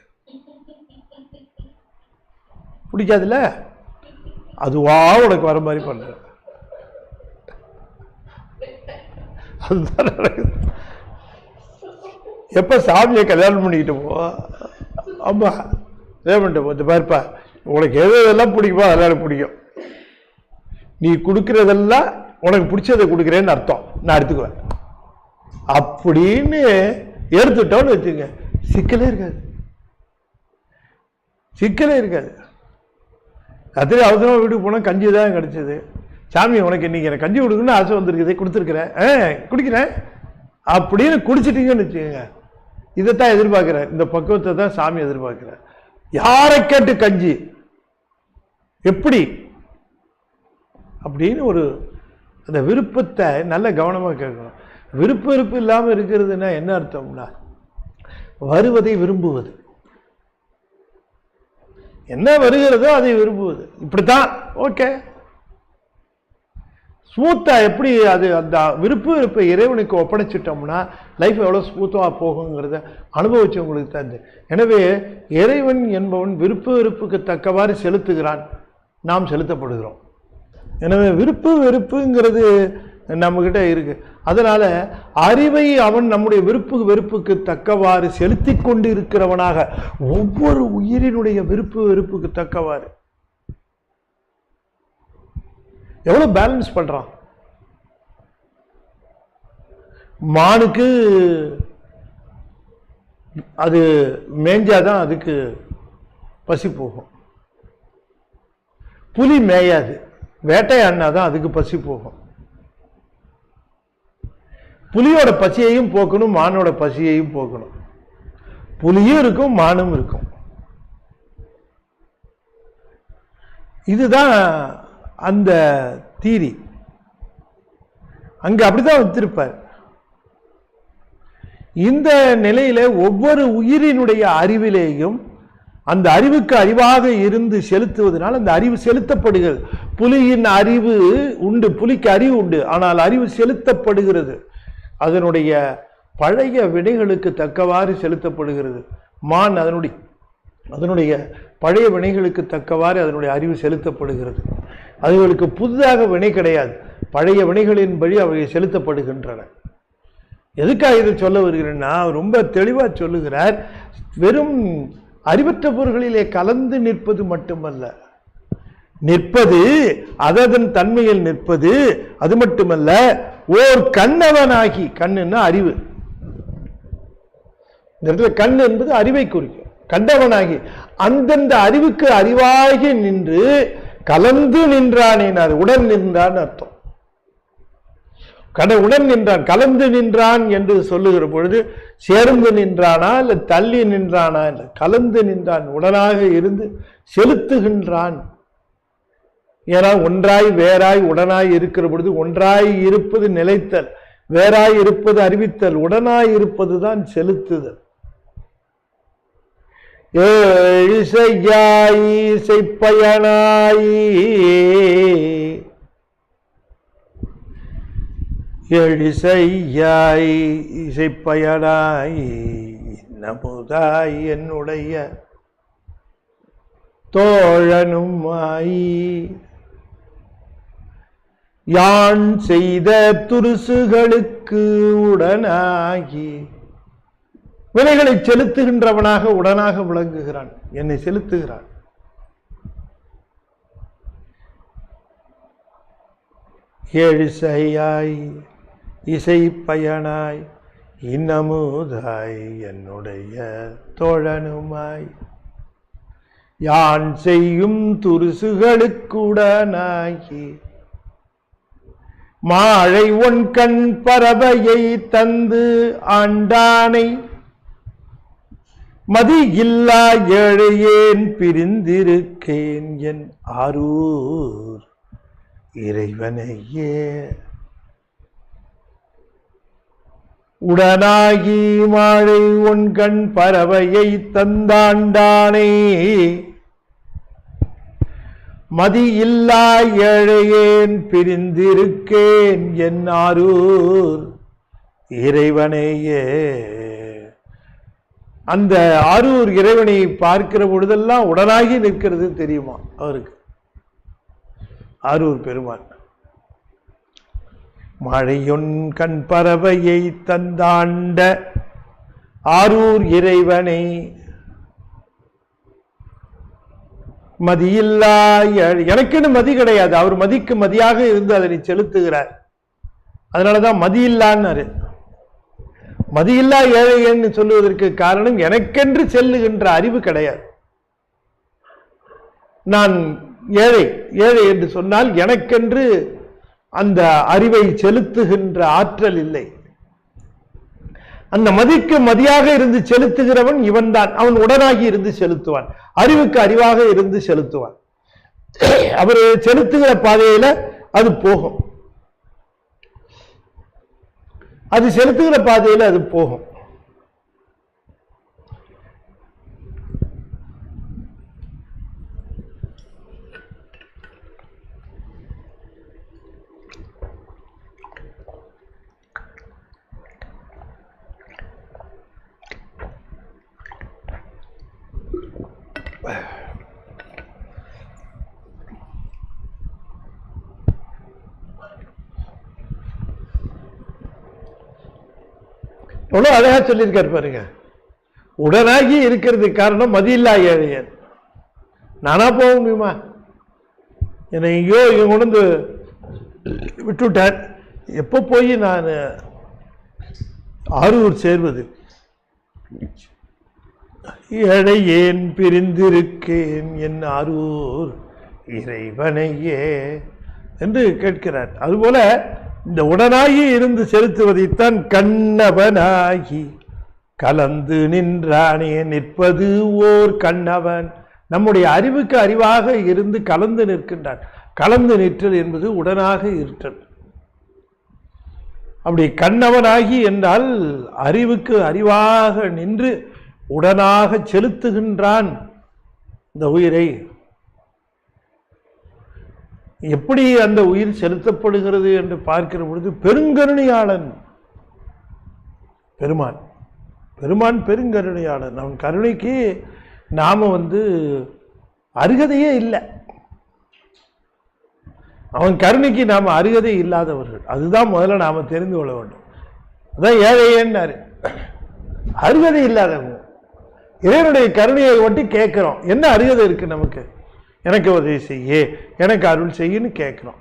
பிடிக்காதுல்ல, அதுவா உனக்கு வர மாதிரி பண்ற, அதுதான் நடக்குது. எப்போ சாமியை கல்யாணம் பண்ணிக்கிட்டு போ, ஆமா பண்ணிட்டு போ, பாருப்பா உனக்கு எதெல்லாம் பிடிக்குமோ அதெல்லாம் எனக்கு பிடிக்கும், நீ கொடுக்கறதெல்லாம் உனக்கு பிடிச்சதை கொடுக்குறேன்னு அர்த்தம், நான் எடுத்துக்குவேன் அப்படின்னு எடுத்துட்டோன்னு வச்சுங்க, சிக்கலே இருக்காது, சிக்கலே இருக்காது. அத்தனை அவசரமாக வீட்டுக்கு போனால் கஞ்சி தான் கிடைச்சது, சாமி உனக்கு இன்னைக்கு எனக்கு கஞ்சி கொடுக்கணும்னு ஆசை வந்திருக்குது, கொடுத்துருக்குறேன், குடிக்கிறேன் அப்படின்னு குடிச்சிட்டீங்கன்னு வச்சுக்கோங்க. இதைத்தான் எதிர்பார்க்குறேன், இந்த பக்குவத்தை தான் சாமி எதிர்பார்க்குறேன். யாரை கேட்டு கஞ்சி எப்படி அப்படின்னு ஒரு அந்த விருப்பத்தை நல்ல கவனமாக கேட்கணும். விருப்பு இல்லாமல் இருக்கிறதுனா என்ன அர்த்தம்னா, வருவதை விரும்புவது, என்ன வருகிறதோ அதை விரும்புவது, இப்படித்தான் ஓகே ஸ்மூத்தா. எப்படி அது அந்த விருப்பை இறைவனுக்கு ஒப்படைச்சிட்டோம்னா லைஃப் எவ்வளோ ஸ்மூத்தாக போகுங்கிறத அனுபவிச்சவங்களுக்கு தான். எனவே இறைவன் என்பவன் விருப்புக்கு தக்கவாறு செலுத்துகிறான், நாம் செலுத்தப்படுகிறோம். எனவே விருப்பு வெறுப்புங்கிறது நம்மகிட்ட இருக்கு. அதனால அறிவை அவன் நம்முடைய வெறுப்புக்கு தக்கவாறு செலுத்தி கொண்டு இருக்கிறவனாக, ஒவ்வொரு உயிரினுடைய வெறுப்புக்கு தக்கவாறு எவ்வளவு பேலன்ஸ் பண்றான். மானுக்கு அது மேய்ஞ்சாதான் அதுக்கு பசி போகும், புலி மேயாது, வேட்டையாடினாதான் அதுக்கு பசி போகும். புலியோட பசியையும் போக்கணும், மானோட பசியையும் போக்கணும். புலியும் இருக்கும், மானும் இருக்கும். இதுதான் அந்த தீரி. அங்க அப்படிதான் வச்சிருப்பார். இந்த நிலையில ஒவ்வொரு உயிரினுடைய அறிவிலேயும் அந்த அறிவுக்கு அறிவாக இருந்து செலுத்துவதனால் அந்த அறிவு செலுத்தப்படுகிறது. புலியின் அறிவு உண்டு, புலிக்கு அறிவு உண்டு, ஆனால் அறிவு செலுத்தப்படுகிறது, அதனுடைய பழைய வினைகளுக்கு தக்கவாறு செலுத்தப்படுகிறது. மான் அதனுடைய பழைய வினைகளுக்கு தக்கவாறு அதனுடைய அறிவு செலுத்தப்படுகிறது. அதுகளுக்கு புதிதாக வினை கிடையாது, பழைய வினைகளின்படி அவை செலுத்தப்படுகின்றன. எதுக்காக இதை சொல்ல வருகிறேன்னா, ரொம்ப தெளிவா சொல்லுகிறார். வெறும் அறிவற்ற பொருள்களிலே கலந்து நிற்பது மட்டுமல்ல, நிற்பது அதன் தன்மையில் நிற்பது, அது மட்டுமல்ல ஓர் கண்ணவனாகி, கண்ணுன்னா அறிவு, இந்த இடத்துல கண் என்பது அறிவை குறிக்கும். கண்டவனாகி அந்தந்த அறிவுக்கு அறிவாகி நின்று கலந்து நின்றானே, உடன் நின்றான் அர்த்தம். உடன் நின்றான், கலந்து நின்றான் என்று சொல்லுகிற பொழுது சேர்ந்து நின்றானா இல்ல தள்ளி நின்றானா இல்ல, கலந்து நின்றான், உடனாக இருந்து செலுத்துகின்றான். ஏன்னா ஒன்றாய் வேறாய் உடனாய் இருக்கிற பொழுது ஒன்றாய் இருப்பது நிலைத்தல், வேறாய் இருப்பது அறிவித்தல், உடனாய் இருப்பதுதான் செலுத்துதல். இசையாய் இசைப்பயனாய் எழிசையாய் இசைப்பயனாய் நமுதாய் என்னுடைய தோழனுமாய் யான் செய்த துருசுகளுக்கு உடனாகி வினைகளை செலுத்துகின்றவனாக உடனாக விளங்குகிறான், என்னை செலுத்துகிறான். ஏழிசையாய் இசைப்பயனாய் இன்னமுதாய் என்னுடைய தோழனுமாய் யான் செய்யும் துருசுகளுக்குடனாகி மாழை ஒன் கண் பறவையை தந்து ஆண்டானை மதி இல்லா ஏழையேன் பிரிந்திருக்கேன் என் ஆரூர் இறைவனையே. உடனாகி மாழை ஒன் கண் பறவையை தந்தாண்டானே மதி இல்லா ஏழையேன் பிரிந்திருக்கேன் என் ஆரூர் இறைவனையே. அந்த ஆரூர் இறைவனை பார்க்கிற பொழுதெல்லாம் உடனாகி நிற்கிறது தெரியுமா அவருக்கு, ஆரூர் பெருமான். மழையொன் கண் பறவையை தந்தாண்ட ஆரூர் இறைவனை மதியில்லா, எனக்குன்னு மதி கிடையாது, அவர் மதிக்கு மதியாக இருந்து அதனை செலுத்துகிறார். அதனாலதான் மதியில்லான்னு. மதியில்லா ஏழைன்னு சொல்லுவதற்கு காரணம் எனக்கென்று செல்லுகின்ற அறிவு கிடையாது. நான் ஏழை ஏழை என்று சொன்னால் எனக்கென்று அந்த அறிவை செலுத்துகின்ற ஆற்றல் இல்லை. அந்த மதிக்கு மதியாக இருந்து செலுத்துகிறவன் இவன் தான். அவன் உடனாகி இருந்து செலுத்துவான், அறிவுக்கு அறிவாக இருந்து செலுத்துவான். அவர் செலுத்துகிற பாதையில அது போகும், அது செலுத்துகிற பாதையில அது போகும். எவ்வளவு அழகா சொல்லியிருக்காரு பாருங்க. உடனாகி இருக்கிறதுக்கு காரணம் மதியில்லா ஏழையன். நானா போக முடியுமா? என்னை எங்கேயோ இங்க கொண்டு விட்டுவிட்டார். எப்போ போய் நான் ஆரூர் சேர்வது? ஏழை ஏன் பிரிந்திருக்கேன் என் ஆரூர் இறைவனையே என்று கேட்கிறார். அதுபோல இந்த உடனாகி இருந்து செலுத்துவதைத்தான் கண்ணவனாகி கலந்து நின்றானே நிற்பது ஓர் கண்ணவன். நம்முடைய அறிவுக்கு அறிவாக இருந்து கலந்து நிற்கின்றான். கலந்து நிற்றல் என்பது உடனாக இருத்தல். அப்படி கண்ணவனாகி என்றால் அறிவுக்கு அறிவாக நின்று உடனாக செலுத்துகின்றான் இந்த உயிரை. எப்படி அந்த உயிர் செலுத்தப்படுகிறது என்று பார்க்கிற பொழுது பெருங்கருணையாளன் பெருமான். பெருமான் பெருங்கருணையாளன். அவன் கருணைக்கு நாம அருகதையே இல்லை. அவன் கருணைக்கு நாம அருகதை இல்லாதவர்கள். அதுதான் முதல்ல நாம தெரிந்து கொள்ள வேண்டும். அதான் ஏழையேன்னாரு. அருகதை இல்லாதவங்க இறைவனுடைய கருணையை ஒட்டி கேட்கிறோம். என்ன அருகதை இருக்கு நமக்கு? எனக்கு உதவி செய்ய, எனக்கு அருள் செய்யன்னு கேட்கிறோம்.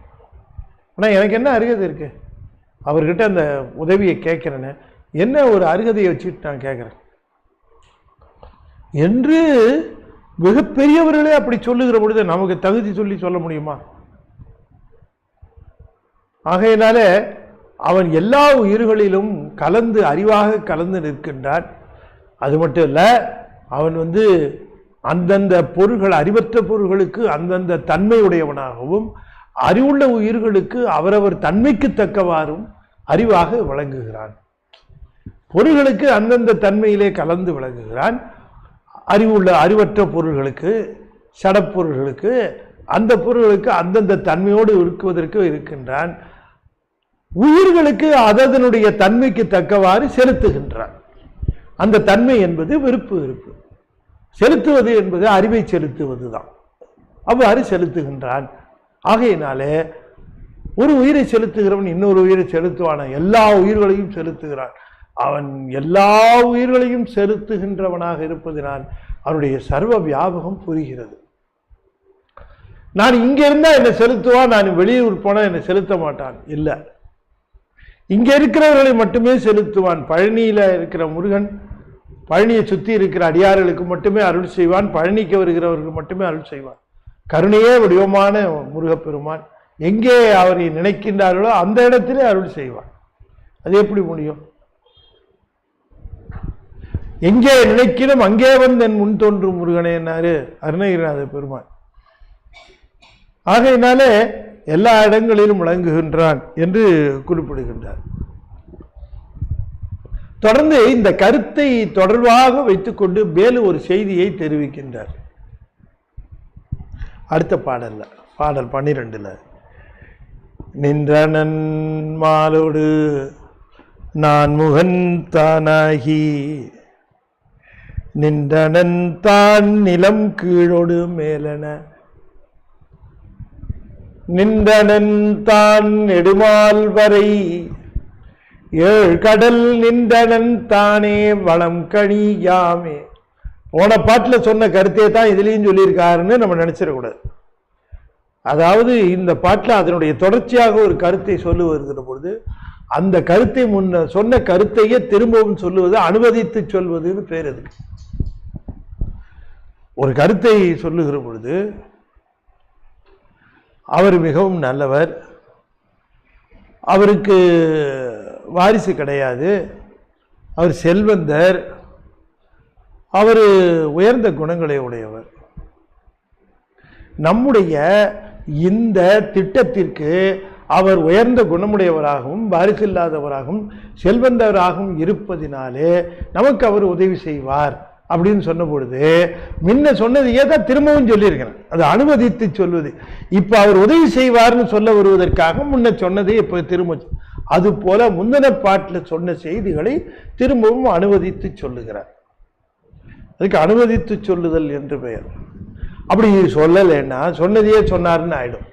ஆனால் எனக்கு என்ன அருகதை இருக்கு? அவர்கிட்ட அந்த உதவியை கேட்கிறேன்னு என்ன ஒரு அருகதையை வச்சுட்டு நான் கேட்குறேன்? என்று மிகப்பெரியவர்களே அப்படி சொல்லுகிற பொழுது நமக்கு தகுதி சொல்லி சொல்ல முடியுமா? ஆகையினால அவன் எல்லா உயிர்களிலும் கலந்து அறிவாக கலந்து நிற்கின்றான். அது மட்டும் இல்ல, அவன் அந்தந்த பொருள்கள், அறிவற்ற பொருள்களுக்கு அந்தந்த தன்மையுடையவனாகவும், அறிவுள்ள உயிர்களுக்கு அவரவர் தன்மைக்கு தக்கவாறும் அறிவாக விளங்குகிறான். பொருள்களுக்கு அந்தந்த தன்மையிலே கலந்து விளங்குகிறான். அறிவற்ற பொருள்களுக்கு, சடப்பொருள்களுக்கு, அந்த பொருள்களுக்கு அந்தந்த தன்மையோடு இருக்குவதற்கு இருக்கின்றான். உயிர்களுக்கு அதனுடைய தன்மைக்கு தக்கவாறு செலுத்துகின்றான். அந்த தன்மை என்பது விருப்பு வெறுப்பு. செலுத்துவது என்பது அறிவை செலுத்துவதுதான். அவ்வாறு செலுத்துகின்றான். ஆகையினாலே ஒரு உயிரை செலுத்துகிறவன் இன்னொரு உயிரை செலுத்துவான, எல்லா உயிர்களையும் செலுத்துகிறான். அவன் எல்லா உயிர்களையும் செலுத்துகின்றவனாக இருப்பதனால் அவனுடைய சர்வ வியாபகம் புரிகிறது. நான் இங்க இருந்தா என்னை செலுத்துவான், நான் வெளியூர் போனா என்னை செலுத்த மாட்டான். இல்லை, இங்க இருக்கிறவர்களை மட்டுமே செலுத்துவான். பழனியில இருக்கிற முருகன் பழனியை சுத்தி இருக்கிற அடியார்களுக்கு மட்டுமே அருள் செய்வான். பழனிக்கு வருகிறவர்களுக்கு மட்டுமே அருள் செய்வான். கருணையே வடிவமான முருகப்பெருமான் எங்கே அவரை நினைக்கின்றார்களோ அந்த இடத்திலே அருள் செய்வான். அது எப்படி முடியும்? எங்கே நினைக்கிறோம் அங்கே என் முன் தோன்றும் முருகனே என்னாரு அருணகிரிநாத பெருமான். ஆகையினாலே எல்லா இடங்களிலும் விளங்குகின்றான் என்று குறிப்பிடுகின்றார். தொடர்ந்து இந்த கருத்தை தொடர்பாக வைத்துக் கொண்டு மேலும் ஒரு செய்தியை தெரிவிக்கின்றார். அடுத்த பாடல் 12 நின்றனன் மாலோடு நான் முகன் தானாகி நின்றனன் தான் நிலம் கீழோடு மேலன நின்றனன் தான் நெடுமால் வரை ஏழ் கடல் நின்றனன் தானே வளம் கனி யாமே. போன பாட்டில் சொன்ன கருத்தை தான் இதுலையும் சொல்லியிருக்காருன்னு நம்ம நினைச்சிடக்கூடாது. அதாவது இந்த பாட்டில் அதனுடைய தொடர்ச்சியாக ஒரு கருத்தை சொல்லி வருகிற பொழுது அந்த கருத்தை முன்ன சொன்ன கருத்தையே திரும்பவும் சொல்லுவது அனுமதித்து சொல்வதுன்னு பேர். அதுக்கு ஒரு கருத்தை சொல்லுகிற பொழுது அவர் மிகவும் நல்லவர், அவருக்கு வாரிசு கிடையாது, அவர் செல்வந்தர், அவர் உயர்ந்த குணங்களை உடையவர். நம்முடைய இந்த திட்டத்திற்கு அவர் உயர்ந்த குணமுடையவராகவும் வாரிசு இல்லாதவராகவும் செல்வந்தவராகவும் இருப்பதினாலே நமக்கு அவர் உதவி செய்வார் அப்படின்னு சொன்ன பொழுது முன்ன சொன்னதையே தான் திரும்பவும் சொல்லியிருக்கிறேன். அது அனுமதித்து சொல்வது. இப்ப அவர் உதவி செய்வார்னு சொல்ல வருவதற்காக முன்ன சொன்னதை இப்ப திரும்ப, அது போல முந்தின பாட்டில் சொன்ன செய்திகளை திரும்பவும் அனுமதித்து சொல்லுகிறார். அதுக்கு அனுமதித்து சொல்லுதல் என்று பெயர். அப்படி சொல்லலைன்னா சொன்னதையே சொன்னார்னு ஆயிடும்.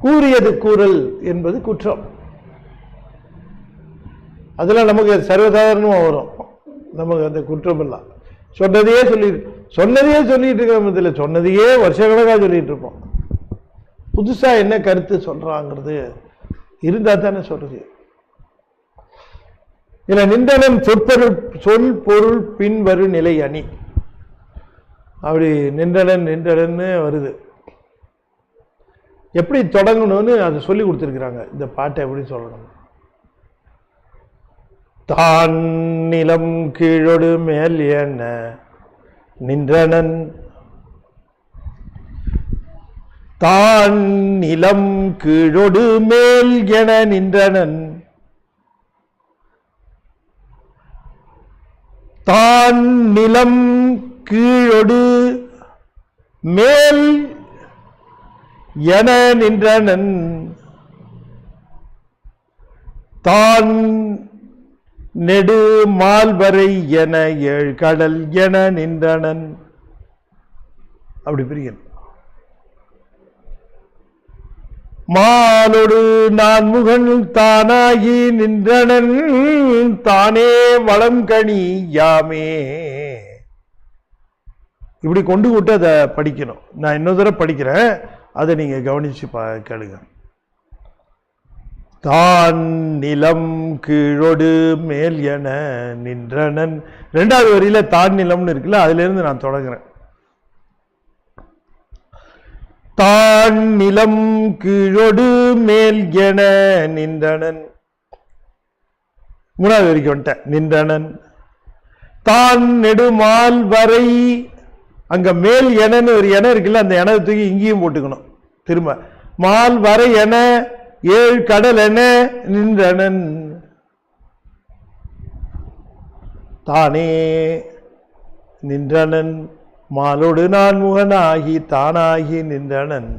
கூறியது கூறல் என்பது குற்றம். அதெல்லாம் நமக்கு சர்வசாதாரணமா வரும். நமக்கு அந்த குற்றம் எல்லாம் சொன்னதையே சொல்லிட்டு இருக்கிறோம். இதில் சொன்னதையே வருஷக்கணக்காக சொல்லிட்டு இருப்போம். புதுசா என்ன கருத்து சொல்றாங்கிறது இருந்தா தானே சொல்றது. இதுல நின்றனம் சொல் பொருள் பின்வரு நிலை அணி. அப்படி நின்றனன்னு வருது. எப்படி தொடங்கணும்னு அதை சொல்லி கொடுத்துருக்குறாங்க. இந்த பாட்டை எப்படி சொல்லணும்? தான் நிலம் கீழோடு மேல் என்ன நின்றனன் தான் நிலம் கீழோடு மேல் என நின்றனன் தான் நிலம் கீழோடு மேல் என நின்றனன் தான் நெடு மால்வரை என ஏழ் கடல் என நின்றனன். அப்படி பிரியன் மாலோடு நான் முகன் தானாகி நின்றனன் தானே வளம் கனி யாமே. இப்படி கொண்டு விட்டு அதை படிக்கணும். நான் இன்னொரு தடவை படிக்கிறேன், அதை நீங்க கவனிச்சு கேளுங்க. தான் நிலம் கீழோடு மேல் என நின்றனன். ரெண்டாவது வரியில தான் நிலம்னு இருக்குல்ல, அதுல இருந்து நான் தொடங்குறேன். தான் நிலம் கீழோடு மேல் என நின்றனன். மூணாவது வரைக்கும் வந்துட்டேன். நின்றனன் தான் நெடுமால் வரை, அங்க மேல் எனன்னு ஒரு என இருக்குல்ல, அந்த என தூக்கி இங்கேயும் போட்டுக்கணும். திரும்ப மால் வரை என ஏழு கடல் என நின்றனன். தானே நின்றனன் மாலோடு நான் முகனாகி தானாகி நின்றனன்.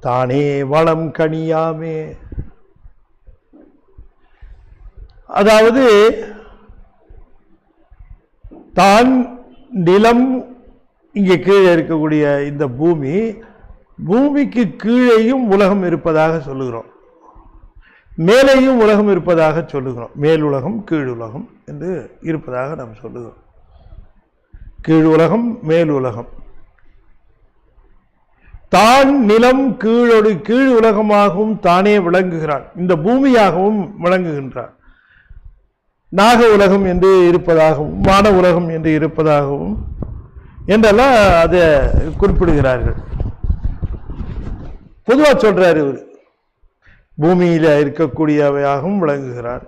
தானே வளம் கனியாமே. அதாவது தான் நிலம், இங்கே கீழே இருக்கக்கூடிய இந்த பூமி, பூமிக்கு கீழேயும் உலகம் இருப்பதாக சொல்லுகிறோம், மேலேயும் உலகம் இருப்பதாக சொல்லுகிறோம். மேல் உலகம் கீழ் உலகம் என்று இருப்பதாக நாம் சொல்லுகிறோம். கீழ் உலகம் மேல் உலகம். தான் நிலம் கீழோடு கீழ் உலகமாகவும் தானே விளங்குகிறான், இந்த பூமியாகவும் விளங்குகின்றான். நாக உலகம் என்று இருப்பதாகவும் மான உலகம் என்று இருப்பதாகவும் என்றெல்லாம் அதை குறிப்பிடுகிறார்கள். பொதுவாக சொல்றாரு இவர், பூமியில இருக்கக்கூடியவையாகவும் விளங்குகிறான்.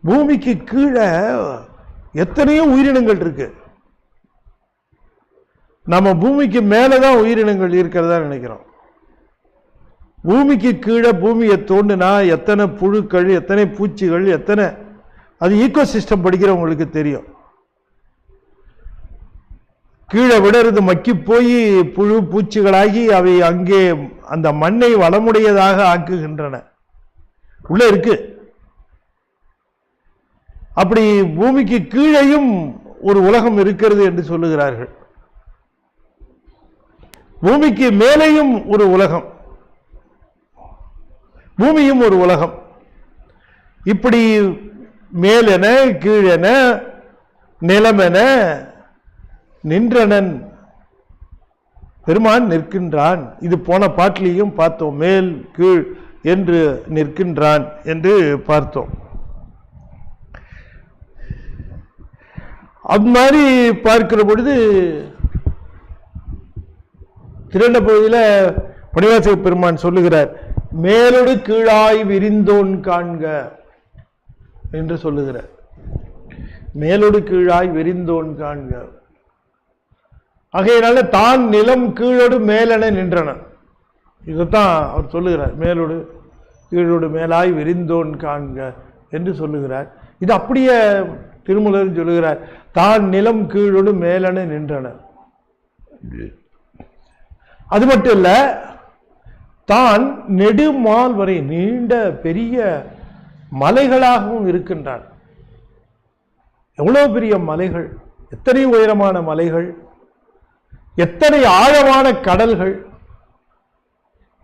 பூமிக்கு கீழே எத்தனையோ உயிரினங்கள் இருக்கு. நம்ம பூமிக்கு மேலதான் உயிரினங்கள் இருக்கிறதா நினைக்கிறோம். பூமிக்கு கீழே பூமியை தோண்டினா எத்தனை புழுக்கள், எத்தனை பூச்சிகள், எத்தனை, அது ஈகோ சிஸ்டம் படிக்கிறவங்களுக்கு தெரியும். கீழே விடுறது மக்கி போய் புழு பூச்சிகளாகி அவை அங்கே அந்த மண்ணை வளமுடையதாக ஆக்குகின்றன. உள்ள இருக்கு. அப்படி பூமிக்கு கீழேயும் ஒரு உலகம் இருக்கிறது என்று சொல்லுகிறார்கள். பூமிக்கு மேலேயும் ஒரு உலகம், பூமியும் ஒரு உலகம். இப்படி மேலென கீழென நிலமென நின்றனன் பெருமான் நிற்கின்றான். இது போன பாட்டிலையும் பார்த்தோம், மேல் கீழ் என்று நிற்கின்றான் என்று பார்த்தோம். அது மாதிரி பார்க்கிற பொழுது திரண்ட பகுதியில் பணிவாசக பெருமான் சொல்லுகிறார், மேலோடு கீழாய் விரிந்தோன் காண்க என்று சொல்லுகிறார். மேலோடு கீழாய் விரிந்தோன் காண்க. ஆகையினால தான் நிலம் கீழோடு மேலென நின்றன. இதைத்தான் அவர் சொல்லுகிறார், மேலோடு கீழோடு மேலாய் விரிந்தோன் காண்க என்று சொல்லுகிறார். இது அப்படியே திருமூலர் சொல்லுகிறார், தான் நிலம் கீழோடு மேலென நின்றன. அது மட்டும் இல்ல, தான் நெடுமால் வரை நீண்ட பெரிய மலைகளாகவும் இருக்கின்றான். எவ்வளவு பெரிய மலைகள், எத்தனை உயரமான மலைகள், எத்தனை ஆழமான கடல்கள்,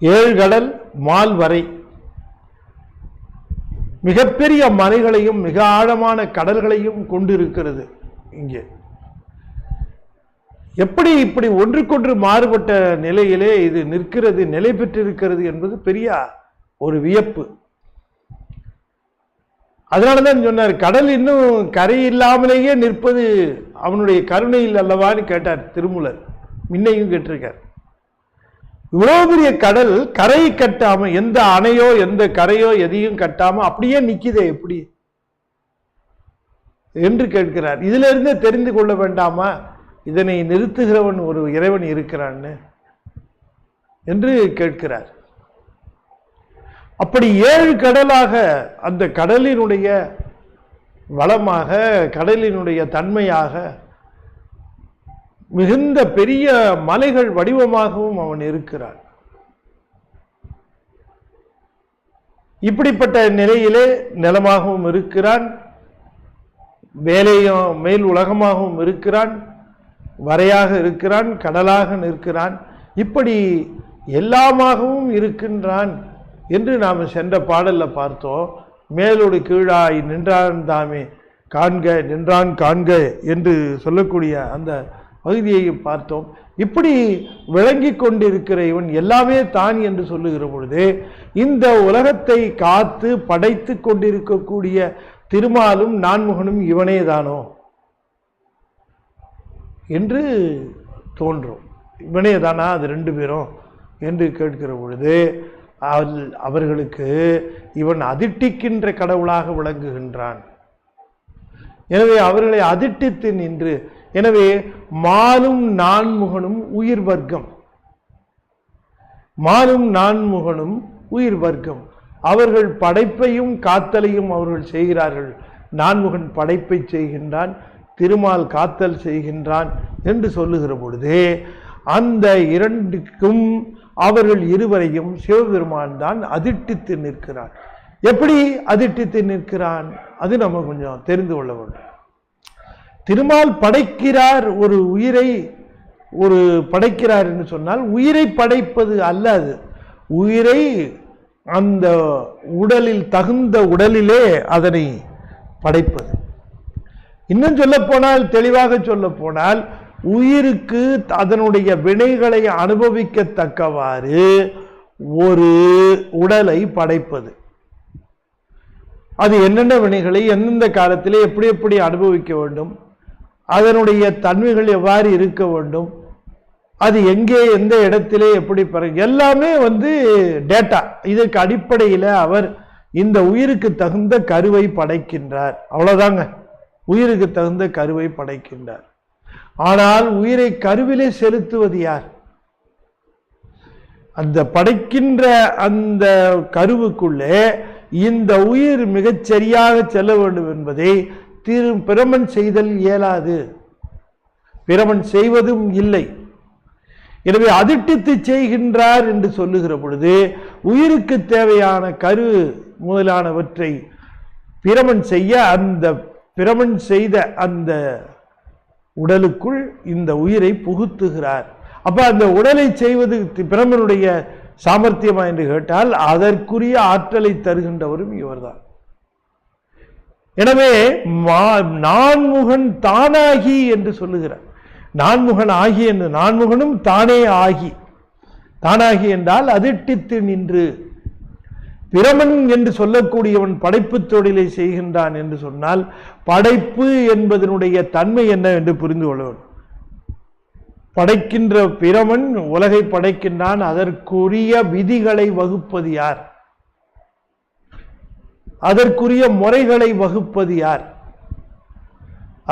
7 கடல் மால் வரை மிகப்பெரிய மலைகளையும் மிக ஆழமான கடல்களையும் கொண்டிருக்கிறது. இங்கே எப்படி இப்படி ஒன்றுக்கொன்று மாறுபட்ட நிலையிலே இது நிற்கிறது, நிலை பெற்றிருக்கிறது என்பது பெரிய ஒரு வியப்பு. அதனாலதான் சொன்னார், கடல் இன்னும் கரை இல்லாமலேயே நிற்பது அவனுடைய கருணையில் அல்லவான்னு கேட்டார் திருமூலர். முன்னையும் கேட்டிருக்கார். இவ்வளவு பெரிய கடல் கரை கட்டாம, எந்த அணையோ எந்த கரையோ எதையும் கட்டாம அப்படியே நிக்குதே எப்படி என்று கேட்கிறார். இதுல இருந்தே தெரிந்து கொள்ள வேண்டாமா இதனை நிறுத்துகிறவன் ஒரு இறைவன் இருக்கிறான்னு என்று கேட்கிறார். அப்படி 7 கடலாக அந்த கடலினுடைய வளமாக, கடலினுடைய தன்மையாக, மிகுந்த பெரிய மலைகள் வடிவமாகவும் அவன் இருக்கிறான். இப்படிப்பட்ட நிலையிலே நிலமாகவும் இருக்கிறான், மேலேயும் மேல் உலகமாகவும் இருக்கிறான், வரையாக இருக்கிறான், கடலாக நிற்கிறான். இப்படி எல்லாமாகவும் இருக்கின்றான் என்று நாம் சென்ற பாடல்ல பார்த்தோம். மேலோடு கீழாய் நின்றான் தாமே காண்க, நின்றான் காண்க என்று சொல்லக்கூடிய அந்த பகுதியை பார்த்தோம். இப்படி விளங்கி கொண்டிருக்கிற இவன் எல்லாமே தான் என்று சொல்லுகிற பொழுது இந்த உலகத்தை காத்து படைத்து கொண்டிருக்கக்கூடிய திருமாலும் நான்முகனும் இவனே தானோ என்று தோன்றும். இவனே தானா அது ரெண்டு பேரும் என்று கேட்கிற பொழுது அவர்களுக்கு இவன் அதிர்ட்டிக்கின்ற கடவுளாக விளங்குகின்றான். எனவே அவர்களை அதிர்ட்டித்து நின்று, எனவே மாலும் நான்முகனும் உயிர் வர்க்கம், மாலும் நான்முகனும் உயிர் வர்க்கம். அவர்கள் படைப்பையும் காத்தலையும் அவர்கள் செய்கிறார்கள். நான்முகன் படைப்பை செய்கின்றான், திருமால் காத்தல் செய்கின்றான் என்று சொல்லுகிற பொழுது அந்த இரண்டுக்கும் அவர்கள் இருவரையும் சிவபெருமான் தான் அதிர்ட்டித்து நிற்கிறான். எப்படி அதிர்ட்டித்து நிற்கிறான் அது நம்ம கொஞ்சம் தெரிந்து கொள்ள வேண்டும். திருமால் படைக்கிறார், ஒரு உயிரை ஒரு படைக்கிறார் என்று சொன்னால் உயிரை படைப்பது அல்ல, அது உயிரை அந்த உடலில் தகுந்த உடலிலே அதனை படைப்பது. இன்னும் சொல்ல போனால், தெளிவாக சொல்ல போனால், உயிருக்கு அதனுடைய வினைகளை அனுபவிக்கத்தக்கவாறு ஒரு உடலை படைப்பது. அது என்னென்ன வினைகளை எந்தெந்த காலத்திலே எப்படி எப்படி அனுபவிக்க வேண்டும், அதனுடைய தன்மைகள் எவ்வாறு இருக்க வேண்டும், அது எங்கே எந்த இடத்திலே எப்படி எல்லாமே டேட்டா. இதற்கு அடிப்படையில் அவர் இந்த உயிருக்கு தகுந்த கருவை படைக்கின்றார். அவ்வளவுதாங்க, உயிருக்கு தகுந்த கருவை படைக்கின்றார். ஆனால் உயிரை கருவிலே செலுத்துவது யார்? அந்த படைக்கின்ற அந்த கருவுக்குள்ளே இந்த உயிர் மிகச் சரியாக செல்ல வேண்டும் என்பதை பிரமன் செய்தல் இயலாது, பிரமன் செய்வதும் இல்லை. எனவே அதிர்ட்டித்து செய்கின்றார் என்று சொல்லுகிற பொழுது உயிருக்கு தேவையான கரு முதலானவற்றை பிரமன் செய்ய அந்த பிரமன் செய்த அந்த உடலுக்குள் இந்த உயிரை புகுத்துகிறார். அப்ப அந்த உடலை செய்வது பிரமனுடைய சாமர்த்தியமா என்று கேட்டால் அதற்குரிய ஆற்றலை தருகின்றவரும் இவர்தான். எனவே நான்முகன் தானாகி என்று சொல்லுகிறார். நான்முகன் ஆகி என்று, நான்முகனும் தானே ஆகி, தானாகி என்றால் அதிர்ட்டித்து நின்று. பிரமன் என்று சொல்லக்கூடியவன் படைப்பு தொழிலை செய்கின்றான் என்று சொன்னால் படைப்பு என்பதனுடைய தன்மை என்ன என்று புரிந்து கொள்ள வேண்டும். படைக்கின்ற பிரமன் உலகை படைக்கின்றான், அதற்குரிய விதிகளை வகுப்பது யார், அதற்குரிய முறைகளை வகுப்பது யார்,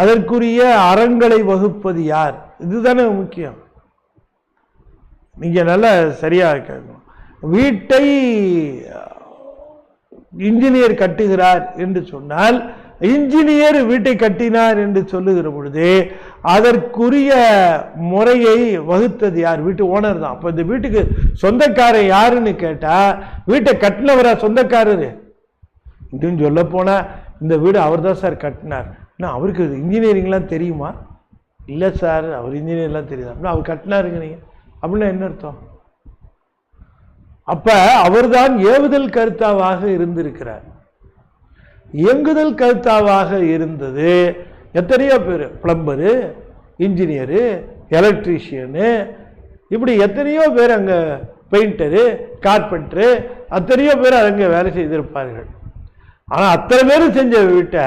அதற்குரிய அறங்களை வகுப்பது யார்? இதுதானே முக்கியம். நீங்க நல்லா சரியா கேட்கணும். வீட்டை இன்ஜினியர் கட்டுகிறார் என்று சொன்னால் இன்ஜினியர் வீட்டை கட்டினார் என்று சொல்லுகிற பொழுது அதற்குரிய முறையை வகுத்தது யார்? வீட்டு ஓனர் தான். அப்ப இந்த வீட்டுக்கு சொந்தக்காரர் யாருன்னு கேட்டா வீட்டை கட்டினவரா சொந்தக்காரரு? இன்னும் சொல்ல போனா இந்த வீடு அவர் தான் சார் கட்டினார். அவருக்கு இன்ஜினியரிங்லாம் தெரியுமா? இல்லை சார், அவர் இன்ஜினியர்லாம் தெரியுது. அப்படின்னா அவர் கட்டினாருங்க நீங்க அப்படின்னா என்ன அர்த்தம்? அப்ப அவர்தான் ஏவுதல் கர்த்தாவாக இருந்திருக்கிறார். இயங்குதல் கர்த்தாவாக இருந்தது எத்தனையோ பேர், பிளம்பரு, இன்ஜினியரு, எலக்ட்ரீஷியனு, இப்படி எத்தனையோ பேர் அங்க பெயிண்டரு, கார்பெண்டரு, அத்தனையோ பேர் அங்க வேலை செய்திருப்பார்கள். ஆனா அத்தனை பேரும் செஞ்ச வீட்டை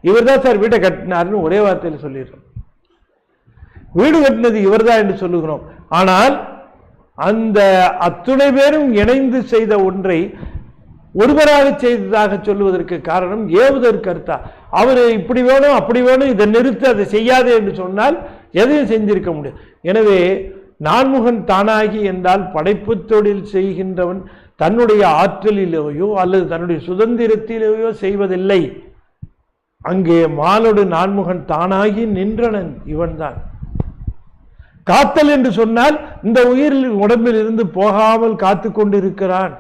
இவர் தான் சார் வீட்டை கட்டினார்னு ஒரே வார்த்தையில் சொல்லிடுறோம். வீடு கட்டினது இவர் தான் என்று சொல்லுகிறோம். ஆனால் அந்த அத்துணை பேரும் இணைந்து செய்த ஒன்றை ஒருவராக செய்ததாக சொல்லுவதற்கு காரணம் ஏவுதல் கர்த்தா. அவர் இப்படி வேணும் அப்படி வேணும், இதை நிறுத்த, அதை செய்யாது என்று சொன்னால் எதையும் செஞ்சிருக்க முடியும். எனவே நான்முகன் தானாகி என்றால் படைப்பு தொழில் செய்கின்றவன் தன்னுடைய ஆற்றலிலேயோ அல்லது தன்னுடைய சுதந்திரத்திலேயோ செய்வதில்லை. அங்கே மாலோடு நான்முகன் தானாகி நின்றனன் இவன்தான். காத்தல் என்று சொன்னால் இந்த உயிர் உடம்பில் இருந்து போகாமல் காத்து கொண்டிருக்கிறான்,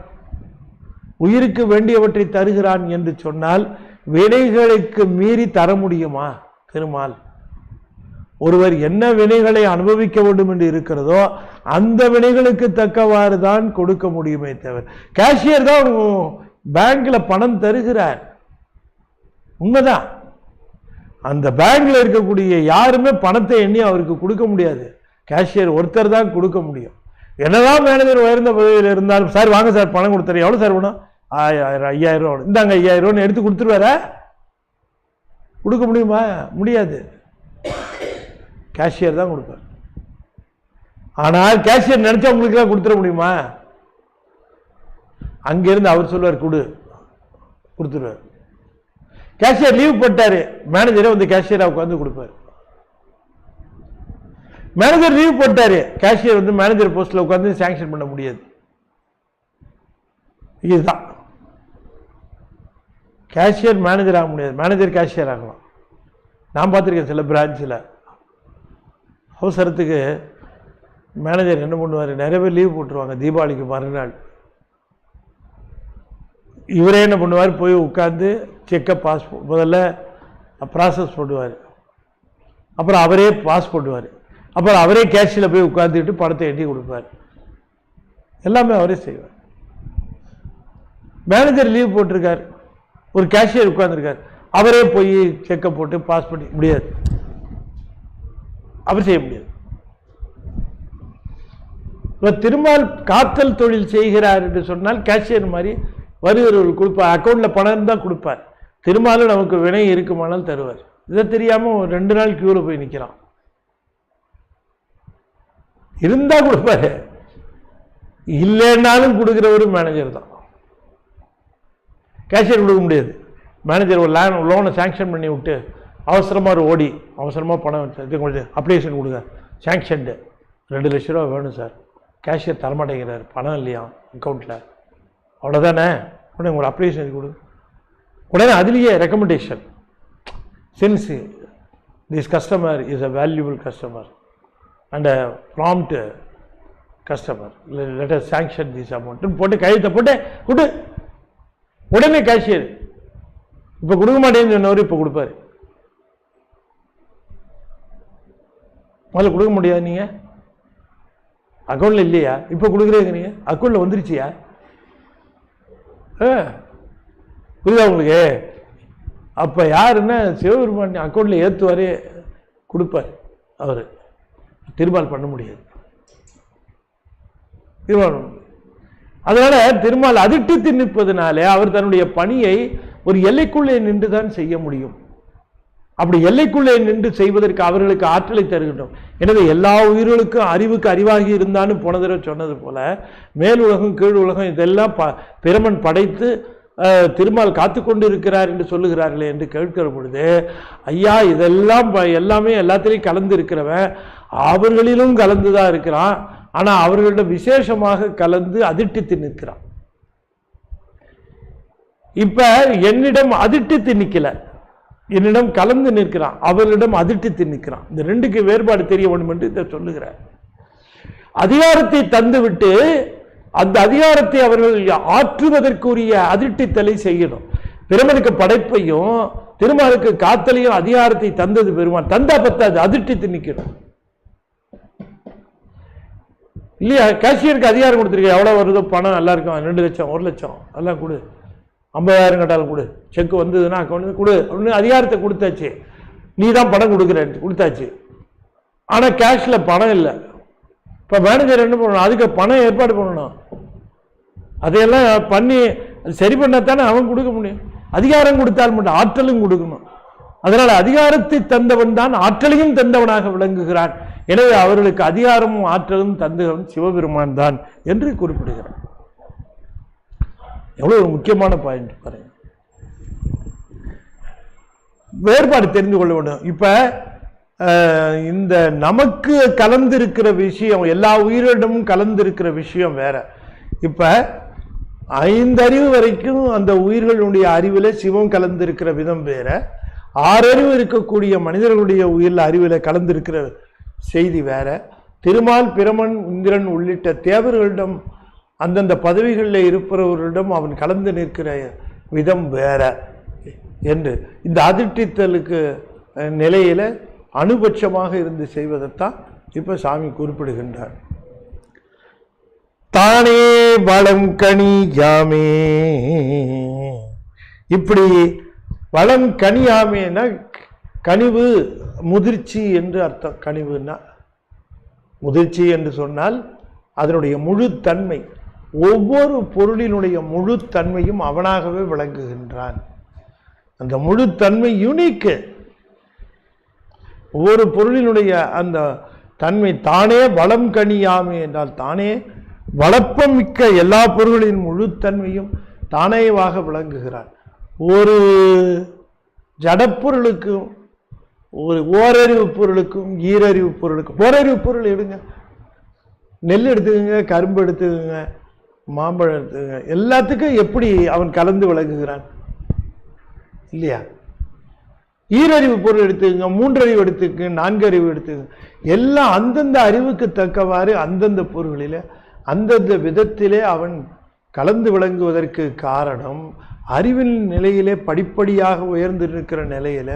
உயிருக்கு வேண்டியவற்றை தருகிறான் என்று சொன்னால் வினைகளுக்கு மீறி தர முடியுமா திருமால்? ஒருவர் என்ன வினைகளை அனுபவிக்க வேண்டும் என்று இருக்கிறதோ அந்த வினைகளுக்கு தக்கவாறு தான் கொடுக்க முடியுமே தவிர, கேஷியர் தான் பேங்க்ல பணம் தருகிறார், உண்மைதான். அந்த பேங்க்ல இருக்கக்கூடிய யாருமே பணத்தை எண்ணி அவருக்கு கொடுக்க முடியாது. கேஷியர் ஒருத்தர் தான் கொடுக்க முடியும். என்னதான் மேனேஜர் உயர்ந்த பதவியில் இருந்தாலும், சார் வாங்க சார் பணம் கொடுத்தாரு, எவ்வளோ சார் வேணும், 5000 ரூபா, இந்தாங்க 5000 ரூபான்னு எடுத்து கொடுத்துருவார. கொடுக்க முடியுமா? முடியாது. கேஷியர் தான் கொடுப்பார். ஆனால் கேஷியர் நினைச்சா உங்களுக்கு எல்லாம் கொடுத்துட முடியுமா? அங்கிருந்து அவர் சொல்லுவார் கொடுத்துருவார். கேஷியர் லீவ் போட்டாரு, மேனேஜரே வந்து கேஷியரா உட்காந்து கொடுப்பாரு. மேனேஜர் லீவ் போட்டாரு, கேஷியர் வந்து மேனேஜர் போஸ்ட்ல உட்காந்து சாங்ஷன் பண்ண முடியாது. இதுதான் கேஷியர் மேனேஜர் ஆக முடியாது, மேனேஜர் கேஷியர் ஆகலாம். நான் பார்த்துருக்கேன் சில பிரான்ச்சில் அவசரத்துக்கு மேனேஜர் என்ன பண்ணுவார், நிறைய பேர் லீவ் போட்டுருவாங்க தீபாவளிக்கு மறுநாள். இவரே என்ன பண்ணுவார், போய் உட்காந்து செக்கப் பாஸ் முதல்ல ப்ராசஸ் போடுவார், அப்புறம் அவரே பாஸ் போடுவார், அப்புறம் அவரே கேஷில் போய் உட்காந்துக்கிட்டு பணத்தை எண்ணி கொடுப்பார். எல்லாமே அவரே செய்வார். மேனேஜர் லீவ் போட்டிருக்கார், ஒரு கேஷியர் உட்கார்ந்துருக்கார், அவரே போய் செக்கப் போட்டு பாஸ் பண்ணி முடியாது, அவர் செய்ய முடியாது. திருமால் காத்தல் தொழில் செய்கிறார் என்று சொன்னால் கேஷியர் மாதிரி வருகிறவர்கள் கொடுப்பார், அக்கௌண்ட்ல பணம் தான் கொடுப்பார். திருமாலும் நமக்கு வினை இருக்குமானால் தருவார். இதை தெரியாம 2 நாள் கியூல போய் நிற்கிறான், இருந்தா கொடுப்பாரு, இல்லைன்னாலும் கொடுக்கிறவரு மேனேஜர் தான். கேஷியர் கொடுக்க முடியாது. மேனேஜர் ஒரு லோனை சாங்ஷன் பண்ணி விட்டு அவசரமாக ஒரு ஓடி அவசரமாக பணம் அப்ளிகேஷன் கொடுங்க, சாங்ஷன்டு 2 லட்ச ரூபா வேணும் சார், கேஷியர் தரமாட்டேங்கிறார், பணம் இல்லையா அக்கௌண்ட்டில், அவ்வளோதானே, உடனே உங்களோட அப்ளிகேஷன் கொடுங்க. உடனே அதுலேயே recommendation, since this customer is a valuable customer and a prompt customer, let us sanction this amount போட்டு கையெழுத்தை போட்டு கொடு. உடனே கேஷியர் இப்போ கொடுக்க மாட்டேன்னு சொன்னவர் இப்போ கொடுப்பாரு. முதல்ல கொடுக்க முடியாது, நீங்க அக்கௌண்ட்ல இல்லையா, இப்போ கொடுக்குறீங்க, நீங்க அக்கௌண்ட்ல வந்துருச்சியா, புரியுதா உங்களுக்கு? அப்ப யாருன்னா சிவபெருமான் அக்கௌண்ட்ல ஏத்துவாரு, கொடுப்பாரு. அவரு திருமால் பண்ண முடியாது. அதனால திருமால் அதிர்ஷ்டித்து நிற்பதனாலே அவர் தன்னுடைய பணியை ஒரு எல்லைக்குள்ளே நின்றுதான் செய்ய முடியும். அப்படி எல்லைக்குள்ளே நின்று செய்வதற்கு அவர்களுக்கு ஆற்றலை தருகின்றோம். எனவே எல்லா உயிர்களுக்கும் அறிவுக்கு அறிவாகி இருந்தாலும் போன தடவை சொன்னது போல மேல் உலகம் கீழ் உலகம் இதெல்லாம் பிரமன் படைத்து திருமால் காத்து கொண்டு இருக்கிறார் என்று சொல்லுகிறார்களே என்று கேட்கிற பொழுது, ஐயா இதெல்லாம் எல்லாமே எல்லாத்திலையும் கலந்து இருக்கிறவன் அவர்களிலும் கலந்துதான் இருக்கிறான். ஆனா அவர்களிடம் விசேஷமாக கலந்து அதிர்ஷ்டித்து நிற்கிறான். இப்ப என்னிடம் அதிர்ஷ்டித்து நிக்கல, என்னிடம் கலந்து நிற்கிறான், அவர்களிடம் அதிர்ஷ்டித்து நிற்கிறான். இந்த ரெண்டுக்கு வேறுபாடு தெரிய வேண்டும் என்று இதை சொல்லுகிறார். அதிகாரத்தை தந்துவிட்டு அந்த அதிகாரத்தை அவர்கள் ஆற்றுவதற்குரிய அதிர்ஷ்டித்தலை செய்யணும். பிரமனுக்கு படைப்பையும் திருமாலுக்கு காத்தலையும் அதிகாரத்தை தந்தது பெருமான், தந்தா பத்தாது, அதிர்ஷ்டித்து நிற்கணும் இல்லையா? கேஷியருக்கு அதிகாரம் கொடுத்துருக்க, எவ்வளவு வருதோ பணம் நல்லா இருக்கும், 2 லட்சம் 1 லட்சம் எல்லாம் கொடு, 50,000 கேட்டாலும் கொடு, செக் வந்ததுன்னா அக்கௌண்ட் கொடு அப்படின்னு அதிகாரத்தை கொடுத்தாச்சு. நீ தான் பணம் கொடுக்குற கொடுத்தாச்சு. ஆனா கேஷ்ல பணம் இல்லை. இப்ப மேனேஜர் என்ன பண்ணணும், அதுக்கு பணம் ஏற்பாடு பண்ணணும். அதையெல்லாம் பண்ணி சரி பண்ணத்தானே அவன் கொடுக்க முடியும். அதிகாரம் கொடுத்தால் மட்டும் ஆற்றலும் கொடுக்கணும். அதனால அதிகாரத்தை தந்தவன் தான் ஆற்றலையும் தந்தவனாக விளங்குகிறான். எனவே அவர்களுக்கு அதிகாரமும் ஆற்றலும் தந்தவன் சிவபெருமான் தான் என்று குறிப்பிடுகிறான். எவ்வளவு ஒரு முக்கியமான பாயிண்ட் பாருங்க. வேறுபாடு தெரிந்து கொள்ள வேண்டும். இப்ப இந்த நமக்கு கலந்திருக்கிற விஷயம், எல்லா உயிரிடமும் கலந்திருக்கிற விஷயம் வேற. இப்ப 5 அறிவு வரைக்கும் அந்த உயிர்களுடைய அறிவில சிவம் கலந்திருக்கிற விதம் வேற. 6 அறிவு இருக்கக்கூடிய மனிதர்களுடைய உயிரில் அறிவில கலந்திருக்கிற செய்தி வேற. திருமால் பிரமன் இந்திரன் உள்ளிட்ட தேவர்களிடம் அந்தந்த பதவிகளில் இருப்பவர்களிடம் அவன் கலந்து நிற்கிற விதம் வேற என்று இந்த அதிர்ஷ்டித்தலுக்கு நிலையில அனுபட்சமாக இருந்து செய்வதைத்தான் இப்ப சாமி குறிப்பிடுகின்றார். தானே வளம் கனி யாமே, இப்படி வளம் கனி யாமேனா கனிவு முதிர்ச்சி என்று அர்த்தம். கனிவுன்னா முதிர்ச்சி என்று சொன்னால் அதனுடைய முழுத்தன்மை, ஒவ்வொரு பொருளினுடைய முழுத்தன்மையும் அவனாகவே விளங்குகின்றான். அந்த முழுத்தன்மை யூனிக்கு. ஒவ்வொரு பொருளினுடைய அந்த தன்மை தானே வளம் கனியாமே என்றால் தானே வளப்பமிக்க எல்லா பொருள்களின் முழுத்தன்மையும் தானேவாக விளங்குகிறான். ஒரு ஜடப்பொருளுக்கும் ஒரு ஓரறிவு பொருளுக்கும் ஈரறிவு பொருளுக்கும், ஓரறிவு பொருள் எடுங்க, நெல் எடுத்துக்கோங்க, கரும்பு எடுத்துக்கோங்க, மாம்பழம் எடுத்துக்கோங்க, எல்லாத்துக்கும் எப்படி அவன் கலந்து விளங்குகிறான் இல்லையா? ஈரறிவு பொருள் எடுத்துக்கோங்க, மூன்றறிவு எடுத்துக்கோங்க, நான்கறிவு எடுத்துக்கோங்க, எல்லாம் அந்தந்த அறிவுக்கு தக்கவாறு அந்தந்த பொருள்களில் அந்தந்த விதத்திலே அவன் கலந்து விளங்குவதற்கு காரணம் அறிவின் நிலையிலே படிப்படியாக உயர்ந்திருக்கிற நிலையில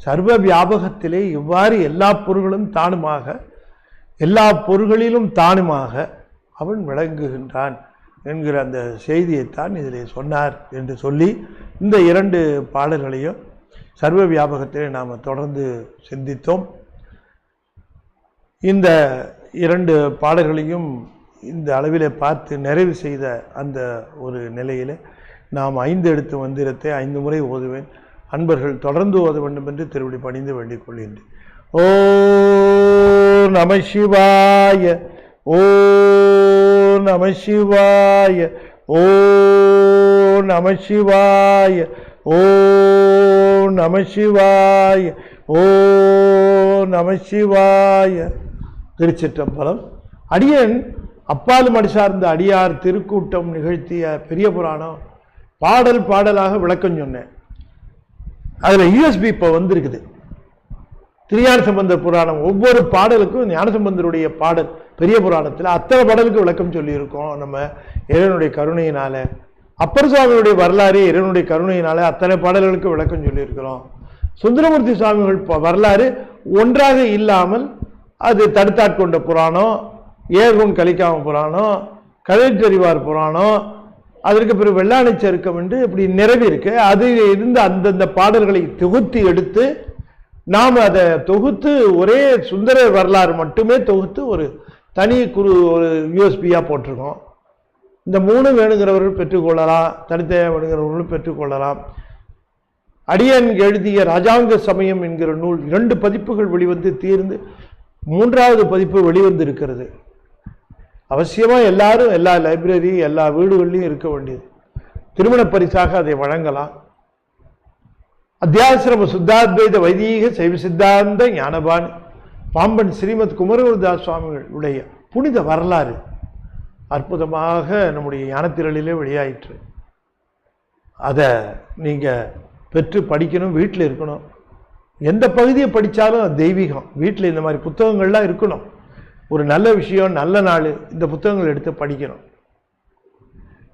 சர்வ வியாபகத்திலே இவ்வாறு எல்லா பொருள்களும் தானுமாக, எல்லா பொருள்களிலும் தானுமாக அவன் விளங்குகின்றான் என்கிற அந்த செய்தியைத்தான் இதிலே சொன்னார் என்று சொல்லி இந்த 2 பாடல்களையும் சர்வ வியாபகத்திலே நாம் தொடர்ந்து சிந்தித்தோம். இந்த 2 பாடல்களையும் இந்த அளவிலே பார்த்து நிறைவு செய்த அந்த ஒரு நிலையில் நாம் 5 எழுத்து மந்திரத்தை 5 முறை ஓதுவேன். அன்பர்கள் தொடர்ந்து ஓத வேண்டும் என்று திருவடி பணிந்து வேண்டிக் கொள்கின்றேன். ஓ நம சிவாய, ஓ நம சிவாய, ஓ நம சிவாய, ஓ நம சிவாய, ஓ நம சிவாய. திருச்சிற்றம்பலம். அடியேன் அப்பாலும் அடி சார்ந்த அடியார் திருக்கூட்டம் நிகழ்த்திய பெரிய புராணம் பாடல் பாடலாக விளக்கம் சொன்னேன். அதில் யூஎஸ்பி இப்போ வந்திருக்குது. திருஞான சம்பந்தர் புராணம் ஒவ்வொரு பாடலுக்கும் ஞானசம்பந்தருடைய பாடல் பெரிய புராணத்தில் அத்தனை பாடலுக்கு விளக்கம் சொல்லியிருக்கோம். நம்ம இறைவனுடைய கருணையினால, அப்பர் சுவாமியுடைய வரலாறு இறைவனுடைய கருணையினால அத்தனை பாடல்களுக்கு விளக்கம் சொல்லியிருக்கிறோம். சுந்தரமூர்த்தி சுவாமிகள் வரலாறு ஒன்றாக இல்லாமல் அது தடுத்தாட்கொண்ட புராணம், ஏர்கொன் கலிக்காம புராணம், கதைத்தறிவார் புராணம், அதற்கு பிறகு வெள்ளாணை சருக்கம் என்று இப்படி நிறைவு இருக்கு. அதில் இருந்து அந்தந்த பாடல்களை தொகுத்து எடுத்து நாம் அதை தொகுத்து ஒரே சுந்தர வரலாறு மட்டுமே தொகுத்து ஒரு தனி ஒரு யூஎஸ்பியாக போட்டிருக்கோம். இந்த 3 வேணுங்கிறவர்கள் பெற்றுக்கொள்ளலாம், தனித்தனியாக வேணுங்கிறவர்களும் பெற்றுக்கொள்ளலாம். அடியன் எழுதிய ராஜாங்க சமயம் என்கிற நூல் 2 பதிப்புகள் வெளிவந்து தீர்ந்து 3வது பதிப்பு வெளிவந்து இருக்கிறது. அவசியமாக எல்லாரும் எல்லா லைப்ரரி எல்லா வீடுகள்லையும் இருக்க வேண்டியது. திருமண பரிசாக அதை வழங்கலாம். அத்தியாசிரம சுத்தாத்வைத வைதீக சைவ சித்தாந்த ஞானபான் பாம்பன் ஸ்ரீமத் குமரகுருதாஸ் சுவாமிகளுடைய புனித வரலாறு அற்புதமாக நம்முடைய ஞானத்திரளிலே வெளியாயிற்று. அதை நீங்கள் பெற்று படிக்கணும், வீட்டில் இருக்கணும். எந்த பகுதியை படித்தாலும் தெய்வீகம். வீட்டில் இந்த மாதிரி புத்தகங்கள்லாம் இருக்கணும். ஒரு நல்ல விஷயம், நல்ல நாள், இந்த புத்தகங்கள் எடுத்து படிக்கணும்.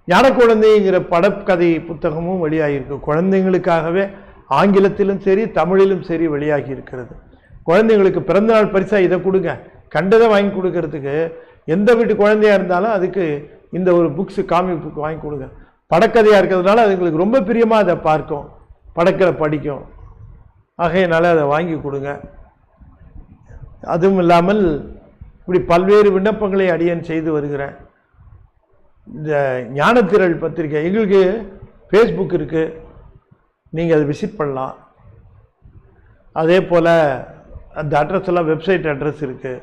ஞான குழந்தைங்கிற படக்கதை புத்தகமும் வெளியாகியிருக்கு. குழந்தைங்களுக்காகவே ஆங்கிலத்திலும் சரி தமிழிலும் சரி வெளியாகி இருக்கிறது. குழந்தைங்களுக்கு பிறந்தநாள் பரிசாக இதை கொடுங்க, கண்டதை வாங்கி கொடுக்கறதுக்கு எந்த வீட்டு குழந்தையாக இருந்தாலும் அதுக்கு இந்த ஒரு புக்ஸு காமிக் புக் வாங்கி கொடுங்க. படக்கதையாக இருக்கிறதுனால அதுங்களுக்கு ரொம்ப பிரியமாக அதை பார்க்கும், படக்கலை படிக்கும். ஆகையினால அதை வாங்கி கொடுங்க. அதுவும் இல்லாமல் இப்படி பல்வேறு விண்ணப்பங்களை அடியேன் செய்து வருகிறேன். இந்த ஞானத்திரள் பத்திரிகை எங்களுக்கு ஃபேஸ்புக் இருக்குது, நீங்கள் அதை விசிட் பண்ணலாம். அதே போல் அந்த அட்ரஸ் எல்லாம் வெப்சைட் அட்ரஸ் இருக்குது,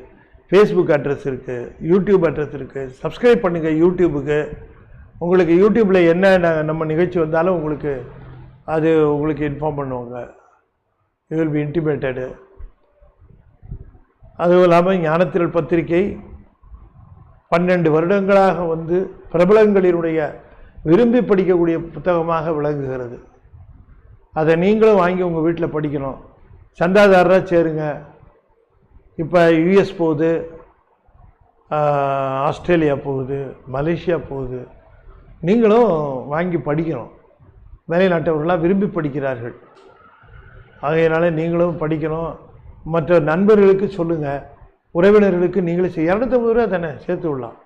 ஃபேஸ்புக் அட்ரஸ் இருக்குது, யூடியூப் அட்ரஸ் இருக்குது. சப்ஸ்கிரைப் பண்ணுங்கள் யூடியூபுக்கு. உங்களுக்கு யூடியூப்பில் என்ன நம்ம நிகழ்ச்சி வந்தாலும் உங்களுக்கு அது உங்களுக்கு இன்ஃபார்ம் பண்ணுவாங்க. You will be intimated. அதுவும் இல்லாமல் ஞானத்திரள் பத்திரிகை 12 வருடங்களாக வந்து பிரபலங்களினுடைய விரும்பி படிக்கக்கூடிய புத்தகமாக விளங்குகிறது. அதை நீங்களும் வாங்கி உங்கள் வீட்டில் படிக்கணும். சந்தாதாரராக சேருங்க. இப்போ யுஎஸ் போகுது, ஆஸ்திரேலியா போகுது, மலேசியா போகுது. நீங்களும் வாங்கி படிக்கணும். வெளிநாட்டவர்களாக விரும்பி படிக்கிறார்கள். ஆகையினால நீங்களும் படிக்கணும். மற்ற நண்பர்களுக்கு சொல்லுங்கள், உறவினர்களுக்கு நீங்களே 250 ரூபா தானே சேர்த்து விடலாம்.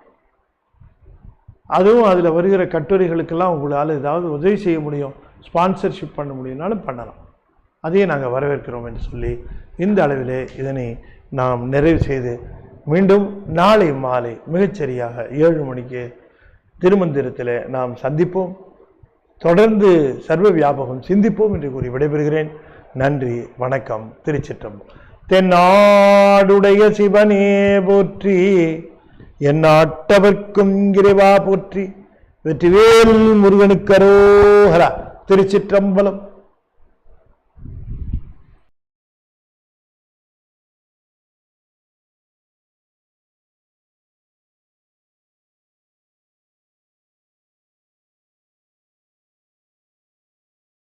அதுவும் அதில் வருகிற கட்டுரைகளுக்கெல்லாம் உங்களால் ஏதாவது உதவி செய்ய முடியும், ஸ்பான்சர்ஷிப் பண்ண முடியும்னாலும் பண்ணலாம். அதையே நாங்கள் வரவேற்கிறோம் என்று சொல்லி இந்த அளவிலே இதனை நாம் நிறைவு செய்து மீண்டும் நாளை மாலை மிகச்சரியாக 7 மணிக்கு திருமந்திரத்தில் நாம் சந்திப்போம். தொடர்ந்து சர்வ வியாபகம் சிந்திப்போம் என்று கூறி விடைபெறுகிறேன். நன்றி, வணக்கம். திருச்சிற்றம்பலம். தென்னாடுடைய சிவனே போற்றி, என் நாட்டவர்க்கும் இறைவா போற்றி. வெற்றிவேல் முருகனுக்கு அரோகரா. திருச்சிற்றம்பலம்.